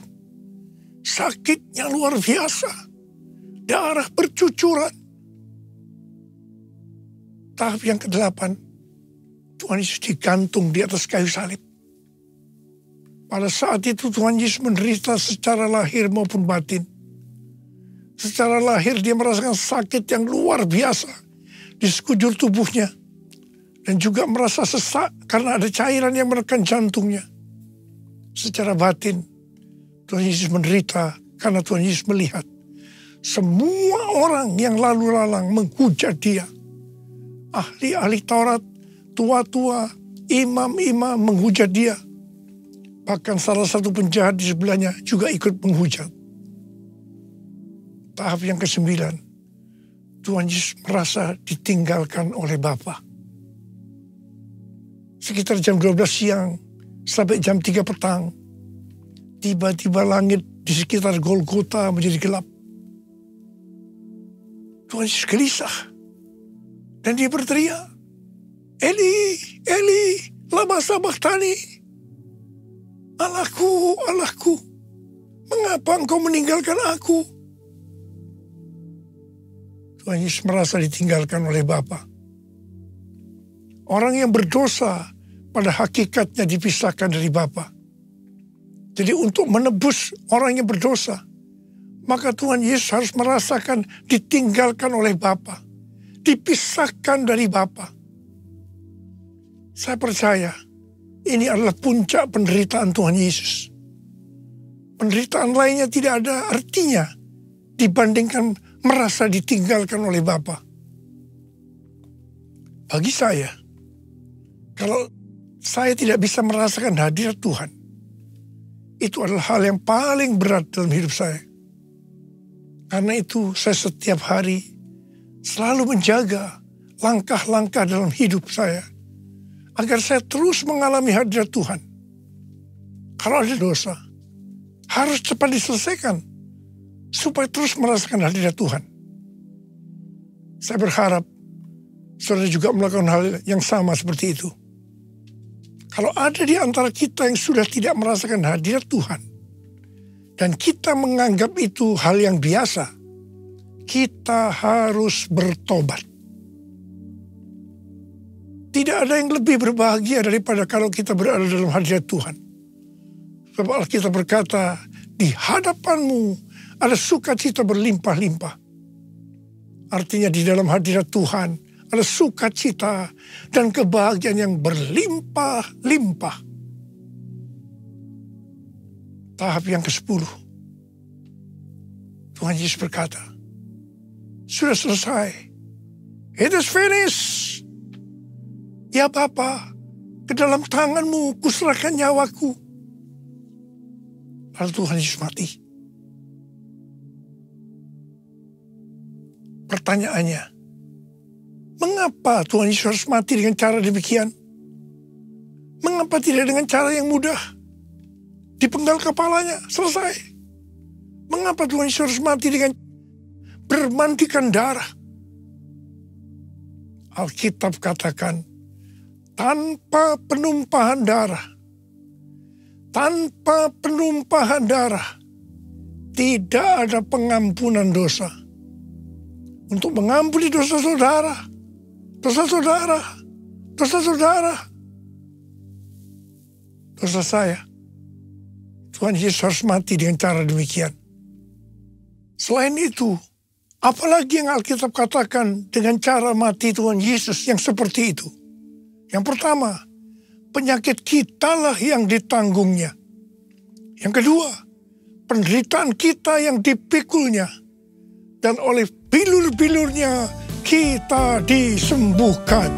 Sakitnya luar biasa, darah bercucuran. Tahap yang kedelapan, Tuhan Yesus digantung di atas kayu salib. Pada saat itu Tuhan Yesus menderita secara lahir maupun batin. Secara lahir dia merasakan sakit yang luar biasa di sekujur tubuhnya. Dan juga merasa sesak karena ada cairan yang menekan jantungnya. Secara batin, Tuhan Yesus menderita karena Tuhan Yesus melihat semua orang yang lalu lalang menghujat dia. Ahli-ahli Taurat, tua-tua, imam-imam menghujat dia. Bahkan salah satu penjahat di sebelahnya juga ikut menghujat. Tahap yang ke-9, Tuhan Yesus merasa ditinggalkan oleh Bapa. Sekitar jam 12 siang sampai jam 3 petang, tiba-tiba langit di sekitar Golgota menjadi gelap. Tuhan Yesus gelisah. Dan dia berteriak, Eli, Eli, lama sabachthani. Allahku, Allahku, mengapa engkau meninggalkan aku? Tuhan Yesus merasa ditinggalkan oleh Bapa. Orang yang berdosa pada hakikatnya dipisahkan dari Bapa. Jadi untuk menebus orang yang berdosa, maka Tuhan Yesus harus merasakan ditinggalkan oleh Bapa. Dipisahkan dari Bapa. Saya percaya ini adalah puncak penderitaan Tuhan Yesus. Penderitaan lainnya tidak ada artinya dibandingkan merasa ditinggalkan oleh Bapa. Bagi saya, kalau saya tidak bisa merasakan hadirat Tuhan, itu adalah hal yang paling berat dalam hidup saya. Karena itu saya setiap hari selalu menjaga langkah-langkah dalam hidup saya, agar saya terus mengalami hadirat Tuhan. Kalau ada dosa, harus cepat diselesaikan, supaya terus merasakan hadirat Tuhan. Saya berharap saudara juga melakukan hal yang sama seperti itu. Kalau ada di antara kita yang sudah tidak merasakan hadirat Tuhan, dan kita menganggap itu hal yang biasa, kita harus bertobat. Tidak ada yang lebih berbahagia daripada kalau kita berada dalam hadirat Tuhan. Sebab Alkitab berkata, di hadapanmu ada sukacita berlimpah-limpah. Artinya di dalam hadirat Tuhan ada sukacita dan kebahagiaan yang berlimpah-limpah. Tahap yang ke-10. Tuhan Yesus berkata, sudah selesai. It is finished. Ya Bapa, ke dalam tanganmu kuserahkan nyawaku. Lalu Tuhan Yesus mati. Pertanyaannya, mengapa Tuhan Yesus harus mati dengan cara demikian? Mengapa tidak dengan cara yang mudah? Dipenggal kepalanya, selesai. Mengapa Tuhan Yesus harus mati dengan bermandikan darah? Alkitab katakan, tanpa penumpahan darah, tanpa penumpahan darah tidak ada pengampunan dosa. Untuk mengampuni dosa saudara, dosa saya, Tuhan Yesus harus mati dengan cara demikian. Selain itu, apalagi yang Alkitab katakan dengan cara mati Tuhan Yesus yang seperti itu? Yang pertama, penyakit kitalah yang ditanggungnya. Yang kedua, penderitaan kita yang dipikulnya. Dan oleh bilur-bilurnya kita disembuhkan.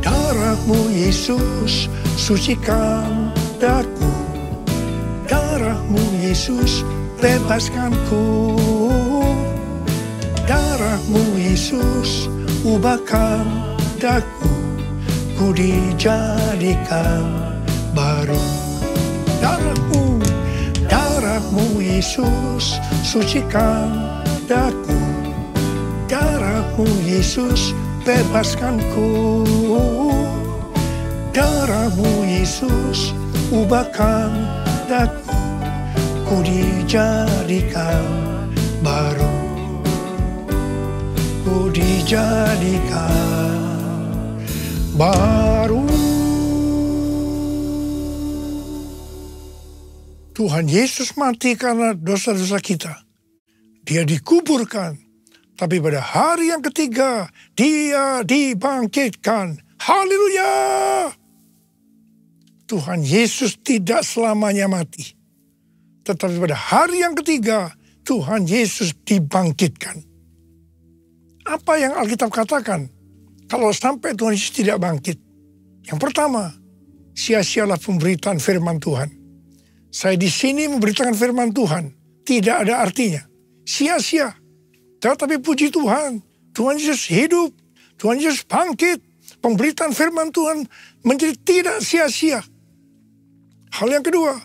Darah-Mu Yesus sucikan daku. Darah-Mu Yesus bebaskanku. Darah-Mu Yesus ubahkan daku. Ku dijadikan baru. Darah-Mu Yesus sucikan daku. Darah-Mu Yesus bebaskanku. Darah-Mu Yesus ubahkan daku. Ku dijadikan baru. Ku dijadikan baru. Tuhan Yesus mati karena dosa-dosa kita. Dia dikuburkan. Tapi pada hari yang ketiga, Dia dibangkitkan. Haleluya! Tuhan Yesus tidak selamanya mati. Tetapi pada hari yang ketiga, Tuhan Yesus dibangkitkan. Apa yang Alkitab katakan? Kalau sampai Tuhan Yesus tidak bangkit. Yang pertama, sia-sialah pemberitaan firman Tuhan. Saya di sini memberitakan firman Tuhan. Tidak ada artinya. Sia-sia. Tetapi puji Tuhan. Tuhan Yesus hidup. Tuhan Yesus bangkit. Pemberitaan firman Tuhan menjadi tidak sia-sia. Hal yang kedua.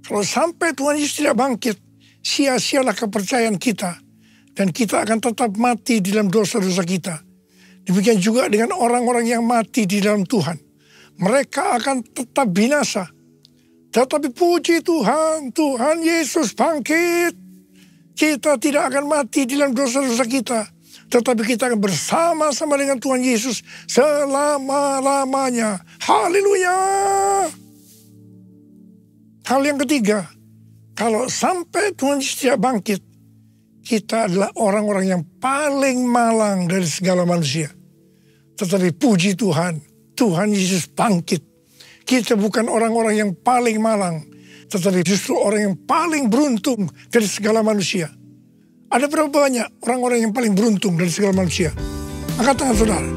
Kalau sampai Tuhan Yesus tidak bangkit. Sia-sialah kepercayaan kita. Dan kita akan tetap mati di dalam dosa-dosa kita. Demikian juga dengan orang-orang yang mati di dalam Tuhan. Mereka akan tetap binasa. Tetapi puji Tuhan, Tuhan Yesus bangkit. Kita tidak akan mati di dalam dosa-dosa kita. Tetapi kita akan bersama-sama dengan Tuhan Yesus selama-lamanya. Haleluya! Hal yang ketiga, kalau sampai Tuhan Yesus tidak bangkit, kita adalah orang-orang yang paling malang dari segala manusia. Tetapi puji Tuhan, Tuhan Yesus bangkit. Kita bukan orang-orang yang paling malang, tetapi justru orang yang paling beruntung dari segala manusia. Ada berapa banyak orang-orang yang paling beruntung dari segala manusia? Angkat tangan saudara.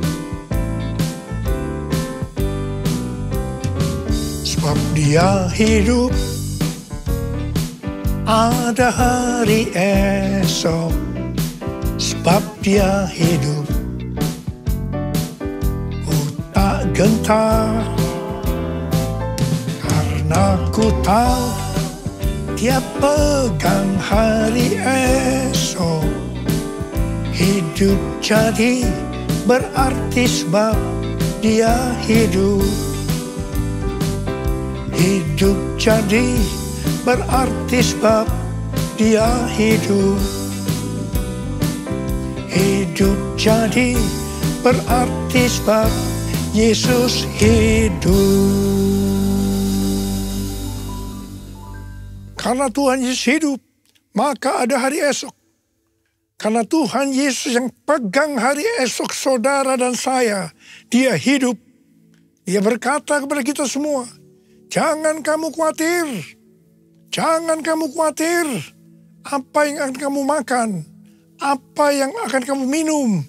Sebab Dia hidup, ada hari esok. Sebab Dia hidup, ku tak gentar. Aku tahu Dia pegang hari esok. Hidup jadi berarti sebab Dia hidup. Hidup jadi berarti sebab Dia hidup. Hidup jadi berarti sebab Yesus hidup. Karena Tuhan Yesus hidup, maka ada hari esok. Karena Tuhan Yesus yang pegang hari esok saudara dan saya, Dia hidup. Dia berkata kepada kita semua, jangan kamu khawatir. Jangan kamu khawatir. Apa yang akan kamu makan, apa yang akan kamu minum,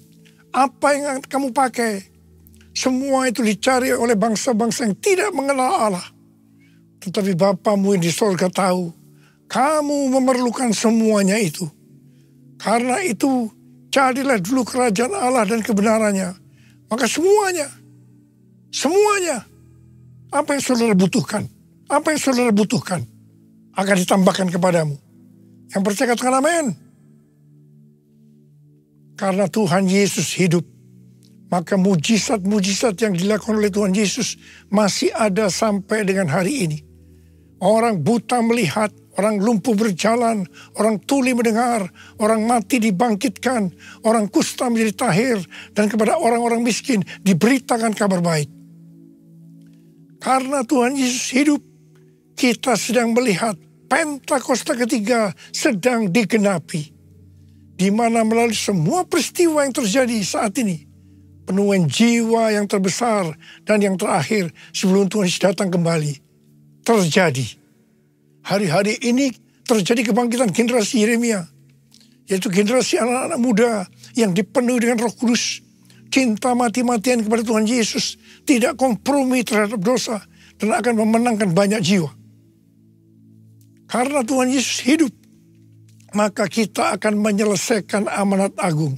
apa yang akan kamu pakai. Semua itu dicari oleh bangsa-bangsa yang tidak mengenal Allah. Tetapi Bapamu yang di surga tahu, kamu memerlukan semuanya itu. Karena itu, jadilah dulu kerajaan Allah dan kebenarannya. Maka semuanya, apa yang saudara butuhkan, akan ditambahkan kepadamu. Yang percaya katakan amin. Karena Tuhan Yesus hidup, Maka mujizat-mujizat yang dilakukan oleh Tuhan Yesus masih ada sampai dengan hari ini. Orang buta melihat, orang lumpuh berjalan, orang tuli mendengar, orang mati dibangkitkan, orang kusta menjadi tahir, dan kepada orang-orang miskin diberitakan kabar baik. Karena Tuhan Yesus hidup, kita sedang melihat Pentakosta ketiga sedang digenapi. Di mana melalui semua peristiwa yang terjadi saat ini, penuaian jiwa yang terbesar dan yang terakhir sebelum Tuhan Yesus datang kembali terjadi. Hari-hari ini terjadi kebangkitan generasi Yeremia, yaitu generasi anak-anak muda yang dipenuhi dengan Roh Kudus, cinta mati-matian kepada Tuhan Yesus, tidak kompromi terhadap dosa, dan akan memenangkan banyak jiwa. Karena Tuhan Yesus hidup, maka kita akan menyelesaikan amanat agung.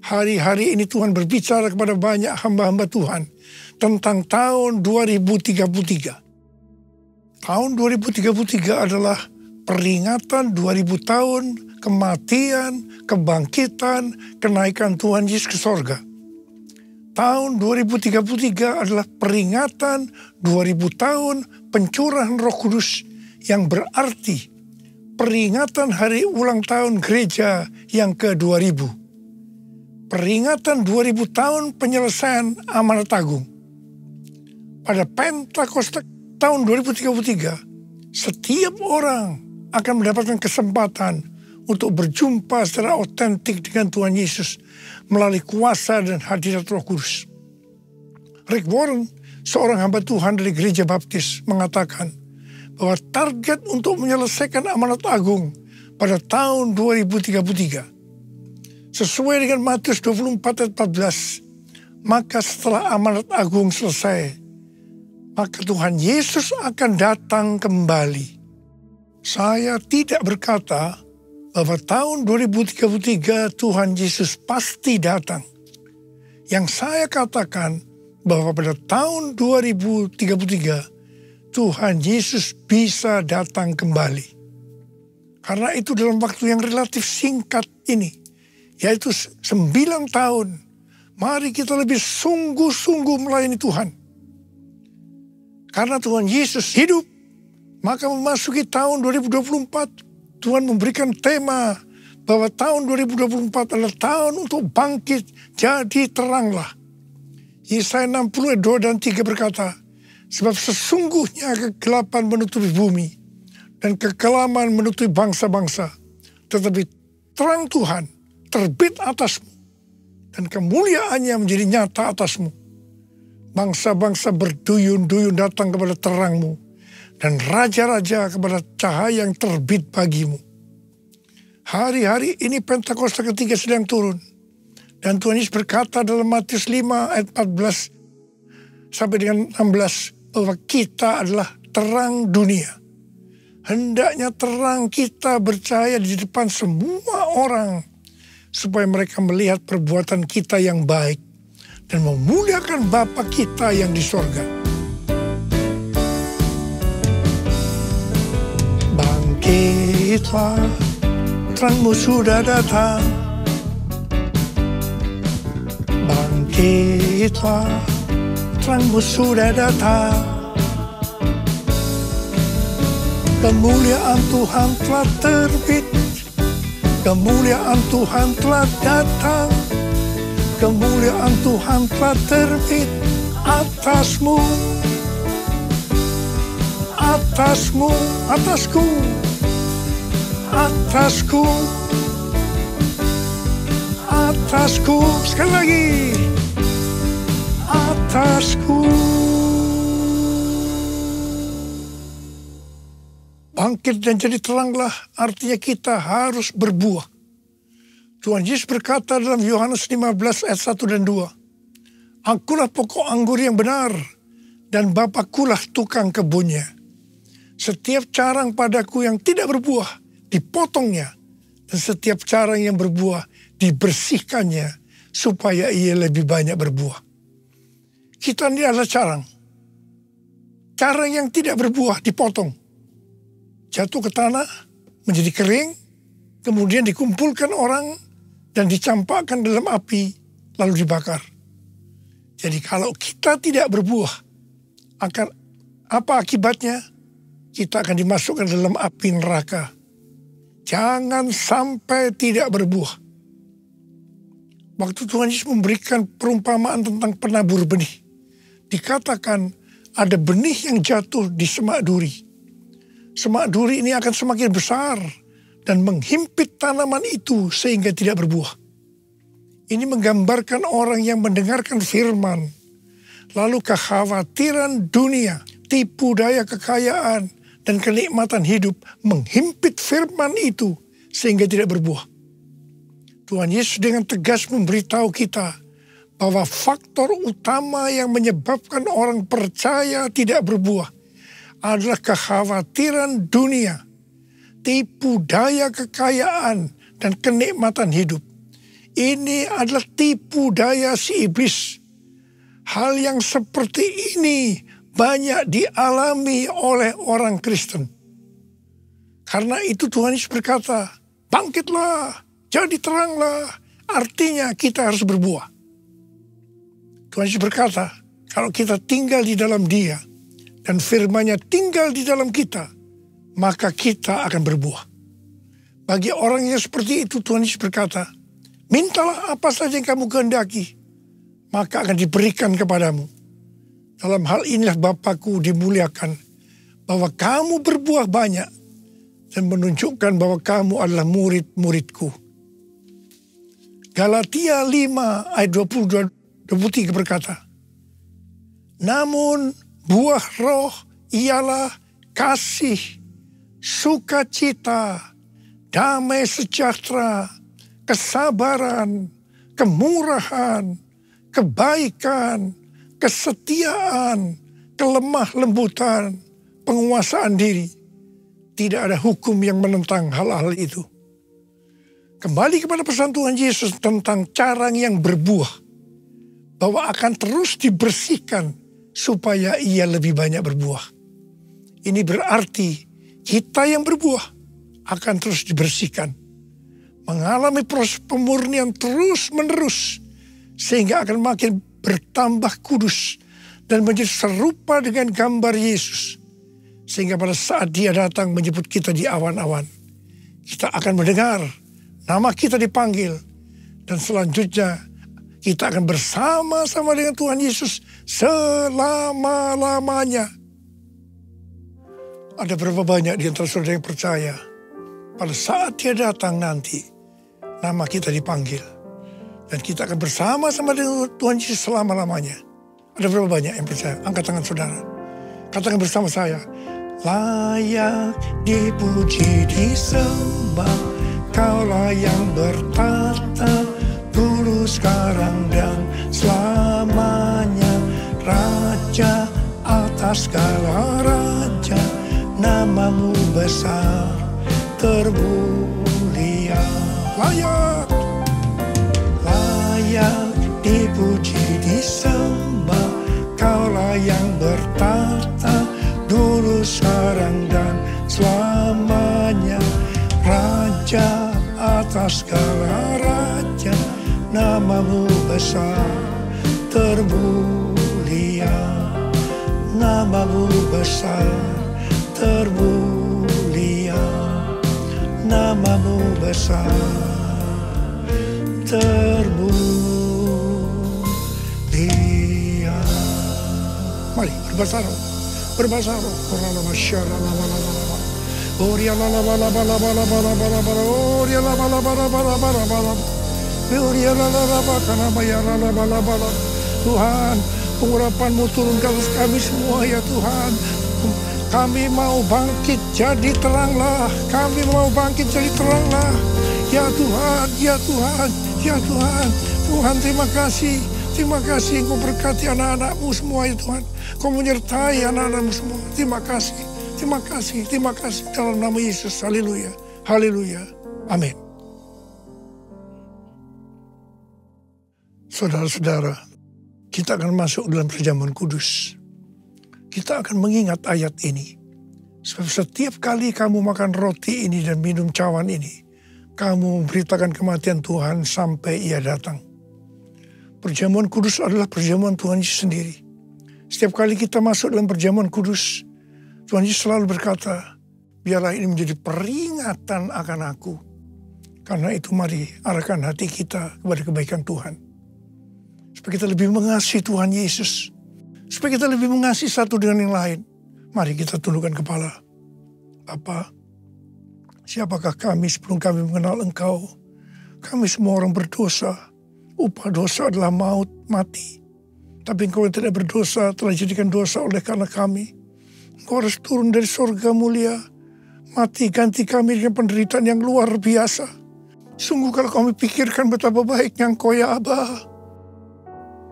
Hari-hari ini Tuhan berbicara kepada banyak hamba-hamba Tuhan tentang tahun 2033. Tahun 2033 adalah peringatan 2000 tahun kematian, kebangkitan, kenaikan Tuhan Yesus ke sorga. Tahun 2033 adalah peringatan 2000 tahun pencurahan Roh Kudus, yang berarti peringatan hari ulang tahun gereja yang ke-2000. Peringatan 2000 tahun penyelesaian amanat agung. Pada Pentakosta tahun 2033, setiap orang akan mendapatkan kesempatan untuk berjumpa secara otentik dengan Tuhan Yesus melalui kuasa dan hadirat Roh Kudus. Rick Warren, seorang hamba Tuhan dari Gereja Baptis, mengatakan bahwa target untuk menyelesaikan amanat agung pada tahun 2033 sesuai dengan Matius 24 ayat 14, maka setelah amanat agung selesai, maka Tuhan Yesus akan datang kembali. Saya tidak berkata bahwa tahun 2033 Tuhan Yesus pasti datang. Yang saya katakan bahwa pada tahun 2033 Tuhan Yesus bisa datang kembali. Karena itu dalam waktu yang relatif singkat ini, yaitu 9 tahun, mari kita lebih sungguh-sungguh melayani Tuhan. Karena Tuhan Yesus hidup, maka memasuki tahun 2024, Tuhan memberikan tema bahwa tahun 2024 adalah tahun untuk bangkit, jadi teranglah. Yesaya 60 ayat 2 dan 3 berkata, sebab sesungguhnya kegelapan menutupi bumi dan kekelaman menutupi bangsa-bangsa. Tetapi terang Tuhan terbit atasmu dan kemuliaannya menjadi nyata atasmu. Bangsa-bangsa berduyun-duyun datang kepada terangmu dan raja-raja kepada cahaya yang terbit bagimu. Hari-hari ini Pentakosta ketiga sedang turun. Dan Tuhan Yesus berkata dalam Matius 5 ayat 14 sampai dengan 16, bahwa kita adalah terang dunia. Hendaknya terang kita bercahaya di depan semua orang, supaya mereka melihat perbuatan kita yang baik dan memuliakan Bapa kita yang di sorga. Bangkitlah, terangmu sudah datang. Bangkitlah, terangmu sudah datang. Kemuliaan Tuhan telah terbit, kemuliaan Tuhan telah datang, kemuliaan Tuhan telah terbit atasmu, atasmu, atasku, atasku, atasku, sekali lagi, atasku. Bangkit dan jadi teranglah, artinya kita harus berbuah. Tuhan Yesus berkata dalam Yohanes 15 ayat 1 dan 2, Akulah pokok anggur yang benar, dan Bapakulah tukang kebunnya. Setiap carang padaku yang tidak berbuah, dipotongnya, dan setiap carang yang berbuah, dibersihkannya, supaya ia lebih banyak berbuah. Kita ini adalah carang. Carang yang tidak berbuah dipotong. Jatuh ke tanah, menjadi kering, kemudian dikumpulkan orang, dan dicampakkan dalam api, lalu dibakar. Jadi kalau kita tidak berbuah, akan apa akibatnya? Kita akan dimasukkan dalam api neraka. Jangan sampai tidak berbuah. Waktu Tuhan Yesus memberikan perumpamaan tentang penabur benih, dikatakan ada benih yang jatuh di semak duri. Semak duri ini akan semakin besar dan menghimpit tanaman itu sehingga tidak berbuah. Ini menggambarkan orang yang mendengarkan firman, lalu kekhawatiran dunia, tipu daya kekayaan, dan kenikmatan hidup menghimpit firman itu sehingga tidak berbuah. Tuhan Yesus dengan tegas memberitahu kita bahwa faktor utama yang menyebabkan orang percaya tidak berbuah adalah kekhawatiran dunia, tipu daya kekayaan, dan kenikmatan hidup. Ini adalah tipu daya si iblis. Hal yang seperti ini banyak dialami oleh orang Kristen. Karena itu Tuhan Yesus berkata, bangkitlah, jadi teranglah. Artinya kita harus berbuah. Tuhan Yesus berkata, kalau kita tinggal di dalam Dia dan firman-Nya tinggal di dalam kita, maka kita akan berbuah. Bagi orang yang seperti itu, Tuhan Yesus berkata, mintalah apa saja yang kamu kehendaki, maka akan diberikan kepadamu. Dalam hal inilah Bapakku dimuliakan, bahwa kamu berbuah banyak dan menunjukkan bahwa kamu adalah murid-muridku. Galatia 5 ayat 22-23 berkata, namun buah roh ialah kasih, sukacita, damai sejahtera, kesabaran, kemurahan, kebaikan, kesetiaan, kelemah lembutan, penguasaan diri. Tidak ada hukum yang menentang hal-hal itu. Kembali kepada pesan Tuhan Yesus tentang cara yang berbuah, bahwa akan terus dibersihkan supaya ia lebih banyak berbuah. Ini berarti kita yang berbuah akan terus dibersihkan, mengalami proses pemurnian terus-menerus, sehingga akan makin bertambah kudus dan menjadi serupa dengan gambar Yesus. Sehingga pada saat Dia datang menyebut kita di awan-awan, kita akan mendengar nama kita dipanggil, dan selanjutnya kita akan bersama-sama dengan Tuhan Yesus selama-lamanya. Ada berapa banyak di antara saudara yang percaya, pada saat Dia datang nanti, nama kita dipanggil, dan kita akan bersama-sama dengan Tuhan Yesus selama-lamanya. Ada berapa banyak yang percaya? Angkat tangan saudara. Katakan bersama saya, layak dipuji disembah, Kaulah yang bertata dulu, sekarang, dan selamanya. Raja atas segala raja, namamu besar termulia. Layak dipuji disembah, Kaulah yang bertata dulu, sekarang, dan selamanya. Raja atas segala raja, namamu besar termulia. Namamu besar termulia. Namamu besar termulia. Mari berbahasa roh. Berbahasa roh. Oria la la la la la la la la la la la, oria la la la la la la la la, oria la la la karena bayar la la la la. Tuhan, pengurapan-Mu turun ke atas kami semua ya Tuhan. Kami mau bangkit jadi teranglah. Kami mau bangkit jadi teranglah. Ya Tuhan, ya Tuhan, ya Tuhan. Tuhan, terima kasih. Terima kasih Engkau berkati anak-anak-Mu semua ya Tuhan. Kau menyertai anak-anak-Mu semua. Terima kasih. Terima kasih, terima kasih dalam nama Yesus. Haleluya, haleluya, amin. Saudara-saudara, kita akan masuk dalam perjamuan kudus. Kita akan mengingat ayat ini. Sebab setiap kali kamu makan roti ini dan minum cawan ini, kamu memberitakan kematian Tuhan sampai Ia datang. Perjamuan kudus adalah perjamuan Tuhan Yesus sendiri. Setiap kali kita masuk dalam perjamuan kudus, Tuhan Yesus selalu berkata, biarlah ini menjadi peringatan akan aku. Karena itu mari arahkan hati kita kepada kebaikan Tuhan. Supaya kita lebih mengasihi Tuhan Yesus. Supaya kita lebih mengasihi satu dengan yang lain. Mari kita tundukkan kepala. Bapa, siapakah kami sebelum kami mengenal Engkau? Kami semua orang berdosa. Upah dosa adalah maut, mati. Tapi Engkau yang tidak berdosa telah dijadikan dosa oleh karena kami. Engkau harus turun dari surga mulia. Mati ganti kami dengan penderitaan yang luar biasa. Sungguh kalau kami pikirkan betapa baiknya Engkau ya Aba.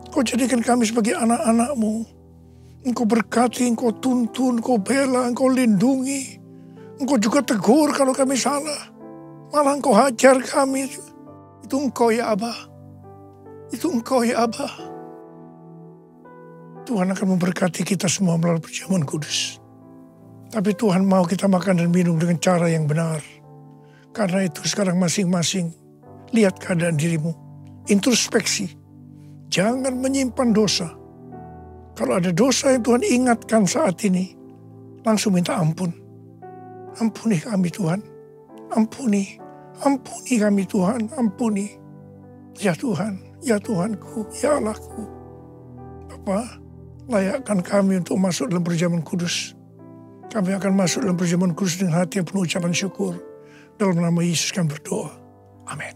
Engkau jadikan kami sebagai anak-anak-Mu. Engkau berkati, Engkau tuntun, Engkau bela, Engkau lindungi. Engkau juga tegur kalau kami salah. Malah Engkau hajar kami. Itu Engkau ya Aba. Itu Engkau ya Aba. Tuhan akan memberkati kita semua melalui perjamuan kudus. Tapi Tuhan mau kita makan dan minum dengan cara yang benar. Karena itu sekarang masing-masing lihat keadaan dirimu. Introspeksi. Jangan menyimpan dosa. Kalau ada dosa yang Tuhan ingatkan saat ini, langsung minta ampun. Ampuni kami Tuhan. Ampuni. Ampuni kami Tuhan. Ampuni. Ya Tuhan. Ya Tuhanku. Ya Allahku. Bapa, layakkan kami untuk masuk dalam perjamuan kudus. Kami akan masuk dalam perjamuan kudus dengan hati yang penuh ucapan syukur. Dalam nama Yesus kami berdoa. Amin.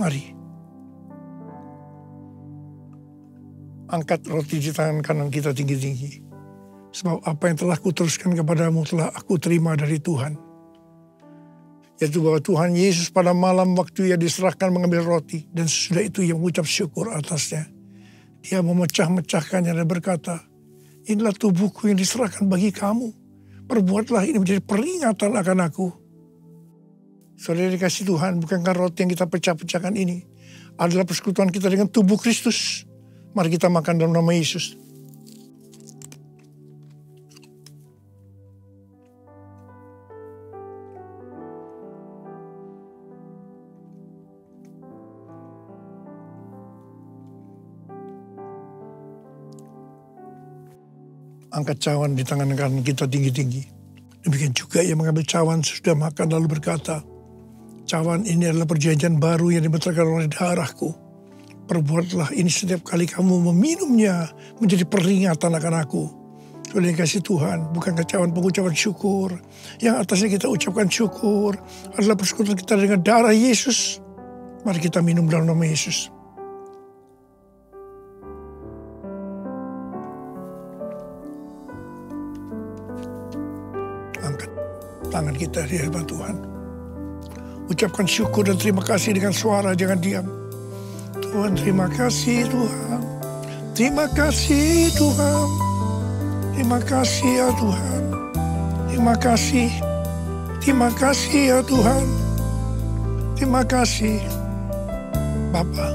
Mari. Angkat roti di tangan kanan kita tinggi-tinggi. Sebab apa yang telah kuteruskan kepadamu telah aku terima dari Tuhan. Yaitu bahwa Tuhan Yesus pada malam waktu ia diserahkan mengambil roti. Dan sesudah itu ia mengucap syukur atasnya. Dia memecah-mecahkannya dan berkata, inilah tubuhku yang diserahkan bagi kamu. Perbuatlah ini menjadi peringatan akan aku. Saudara dikasih Tuhan, bukankah roti yang kita pecah-pecahkan ini adalah persekutuan kita dengan tubuh Kristus? Mari kita makan dalam nama Yesus. Angkat cawan di tangan kanan kita tinggi-tinggi. Demikian juga ia mengambil cawan sesudah makan lalu berkata, cawan ini adalah perjanjian baru yang dibenarkan oleh darahku. Perbuatlah ini setiap kali kamu meminumnya menjadi peringatan akan aku. Oleh kasih Tuhan, bukankah cawan pengucapan syukur yang atasnya kita ucapkan syukur adalah persekutuan kita dengan darah Yesus. Mari kita minum dalam nama Yesus. Angkat tangan kita di hadapan Tuhan. Ucapkan syukur dan terima kasih dengan suara, jangan diam. Tuhan, terima kasih Tuhan. Terima kasih Tuhan. Terima kasih ya Tuhan. Terima kasih. Terima kasih ya Tuhan. Terima kasih. Bapa,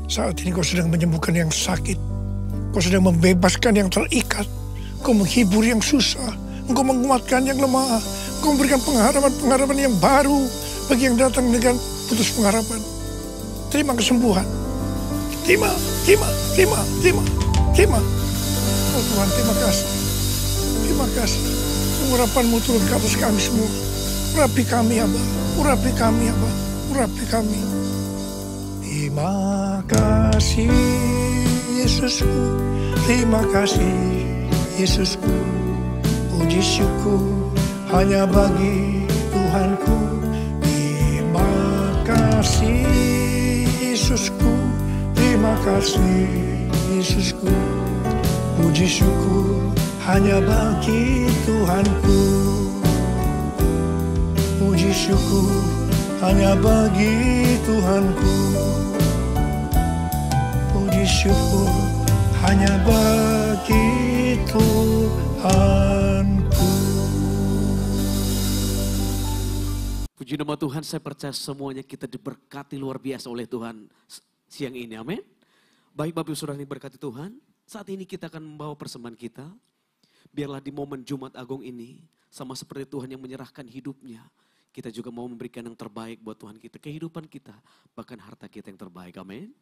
saat ini kau sedang menyembuhkan yang sakit. Kau sedang membebaskan yang terikat. Kau menghibur yang susah. Engkau menguatkan yang lemah. Engkau memberikan pengharapan-pengharapan yang baru bagi yang datang dengan putus pengharapan. Terima kesembuhan. Terima. Oh Tuhan, terima kasih. Terima kasih. Pengurapan-Mu turun ke atas kami semua. Urapi kami, Abah. Urapi kami, Abah. Urapi kami. Terima kasih, Yesusku. Terima kasih, Yesusku. Puji syukur hanya bagi Tuhanku. Terima kasih, Yesusku, terima kasih Yesusku. Puji syukur hanya bagi Tuhanku. Puji syukur hanya bagi Tuhanku. Puji syukur hanya bagi Tuhanku. Puji nama Tuhan, saya percaya semuanya kita diberkati luar biasa oleh Tuhan siang ini, amin. Baik Bapak Ibu Saudara yang diberkati Tuhan, saat ini kita akan membawa persembahan kita. Biarlah di momen Jumat Agung ini, sama seperti Tuhan yang menyerahkan hidupnya, kita juga mau memberikan yang terbaik buat Tuhan kita, kehidupan kita, bahkan harta kita yang terbaik, amin.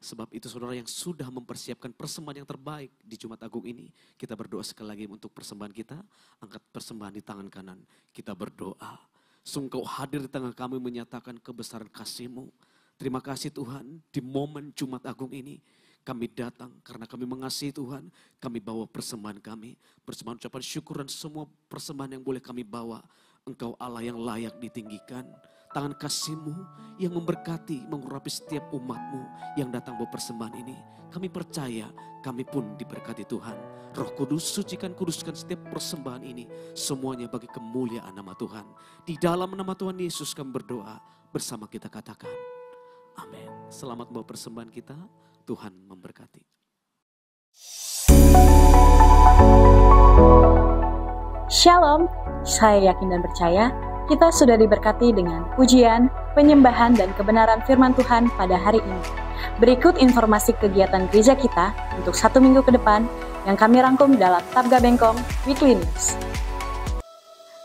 Sebab itu saudara yang sudah mempersiapkan persembahan yang terbaik di Jumat Agung ini, kita berdoa sekali lagi untuk persembahan kita. Angkat persembahan di tangan kanan, kita berdoa. Sungguh Kau hadir di tengah kami menyatakan kebesaran kasih-Mu. Terima kasih Tuhan, di momen Jumat Agung ini kami datang karena kami mengasihi Tuhan. Kami bawa persembahan kami, persembahan ucapan syukur dan semua persembahan yang boleh kami bawa. Engkau Allah yang layak ditinggikan. Tangan kasih-Mu yang memberkati, mengurapi setiap umat-Mu yang datang bawa persembahan ini. Kami percaya, kami pun diberkati Tuhan. Roh Kudus, sucikan, kuduskan setiap persembahan ini. Semuanya bagi kemuliaan nama Tuhan. Di dalam nama Tuhan Yesus kami berdoa, bersama kita katakan, amin. Selamat bawa persembahan kita, Tuhan memberkati. Shalom, saya yakin dan percaya kita sudah diberkati dengan pujian, penyembahan, dan kebenaran firman Tuhan pada hari ini. Berikut informasi kegiatan gereja kita untuk 1 minggu ke depan yang kami rangkum dalam Tabga Bengkong Weekly News.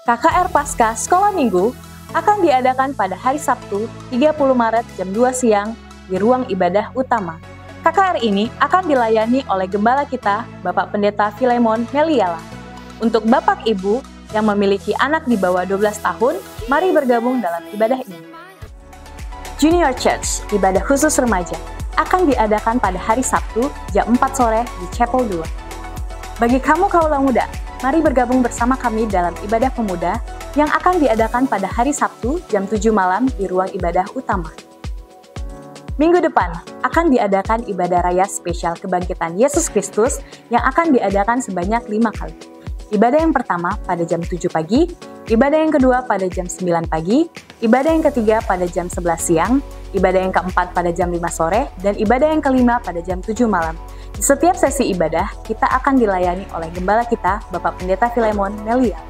KKR Paskah Sekolah Minggu akan diadakan pada hari Sabtu 30 Maret jam 2 siang di ruang ibadah utama. KKR ini akan dilayani oleh gembala kita, Bapak Pendeta Filemon Meliala. Untuk Bapak Ibu yang memiliki anak di bawah 12 tahun, mari bergabung dalam ibadah ini. Junior Church, ibadah khusus remaja, akan diadakan pada hari Sabtu jam 4 sore di Chapel 2. Bagi kamu kaula muda, mari bergabung bersama kami dalam ibadah pemuda yang akan diadakan pada hari Sabtu jam 7 malam di ruang ibadah utama. Minggu depan akan diadakan ibadah raya spesial kebangkitan Yesus Kristus yang akan diadakan sebanyak 5 kali. Ibadah yang pertama pada jam 7 pagi, ibadah yang kedua pada jam 9 pagi, ibadah yang ketiga pada jam 11 siang, ibadah yang keempat pada jam 5 sore, dan ibadah yang kelima pada jam 7 malam. Di setiap sesi ibadah, kita akan dilayani oleh gembala kita, Bapak Pendeta Filemon Melia.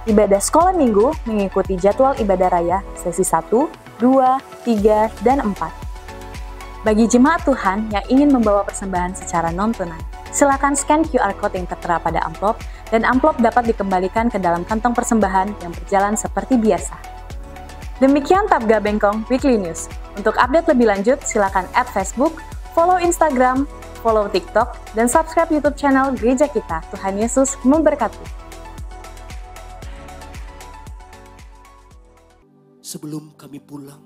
Ibadah sekolah minggu mengikuti jadwal ibadah raya sesi 1, 2, 3, dan 4. Bagi jemaat Tuhan yang ingin membawa persembahan secara non-tunai, silakan scan QR Code yang tertera pada amplop, dan amplop dapat dikembalikan ke dalam kantong persembahan yang berjalan seperti biasa. Demikian Tabga Bengkong Weekly News. Untuk update lebih lanjut, silakan add Facebook, follow Instagram, follow TikTok, dan subscribe YouTube channel Gereja Kita. Tuhan Yesus memberkati. Sebelum kami pulang,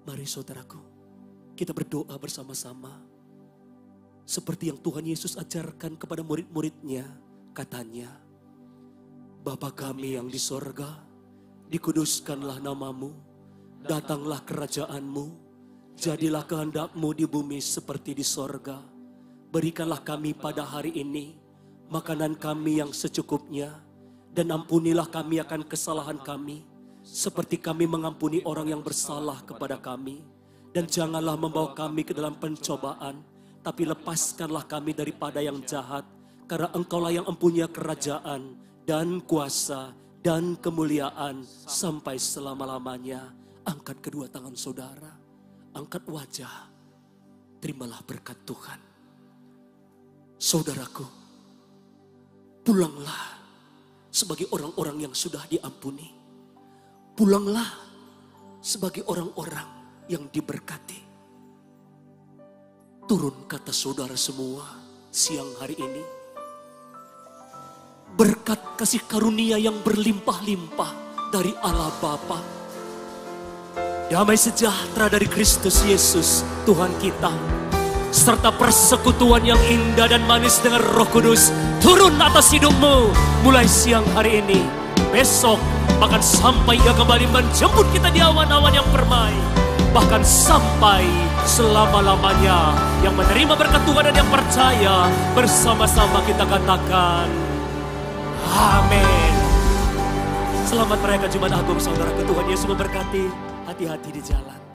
mari saudaraku, kita berdoa bersama-sama. Seperti yang Tuhan Yesus ajarkan kepada murid-muridnya, katanya, Bapa kami yang di sorga, dikuduskanlah namamu, datanglah kerajaanmu, jadilah kehendak-Mu di bumi seperti di sorga. Berikanlah kami pada hari ini makanan kami yang secukupnya, dan ampunilah kami akan kesalahan kami, seperti kami mengampuni orang yang bersalah kepada kami. Dan janganlah membawa kami ke dalam pencobaan, tapi lepaskanlah kami daripada yang jahat, karena Engkaulah yang mempunyai kerajaan dan kuasa dan kemuliaan sampai selama-lamanya. Angkat kedua tangan saudara, angkat wajah, terimalah berkat Tuhan. Saudaraku, pulanglah sebagai orang-orang yang sudah diampuni. Pulanglah sebagai orang-orang yang diberkati. Turun kata saudara semua siang hari ini. Berkat kasih karunia yang berlimpah-limpah dari Allah Bapa. Damai sejahtera dari Kristus Yesus Tuhan kita. Serta persekutuan yang indah dan manis dengan Roh Kudus turun atas hidupmu mulai siang hari ini. Besok bahkan sampai Ia kembali menjemput kita di awan-awan yang permai. Bahkan sampai selama-lamanya. Yang menerima berkat Tuhan dan yang percaya, bersama-sama kita katakan amin. Selamat merayakan Jumat Agung saudara. Tuhan Yesus memberkati. Hati-hati di jalan.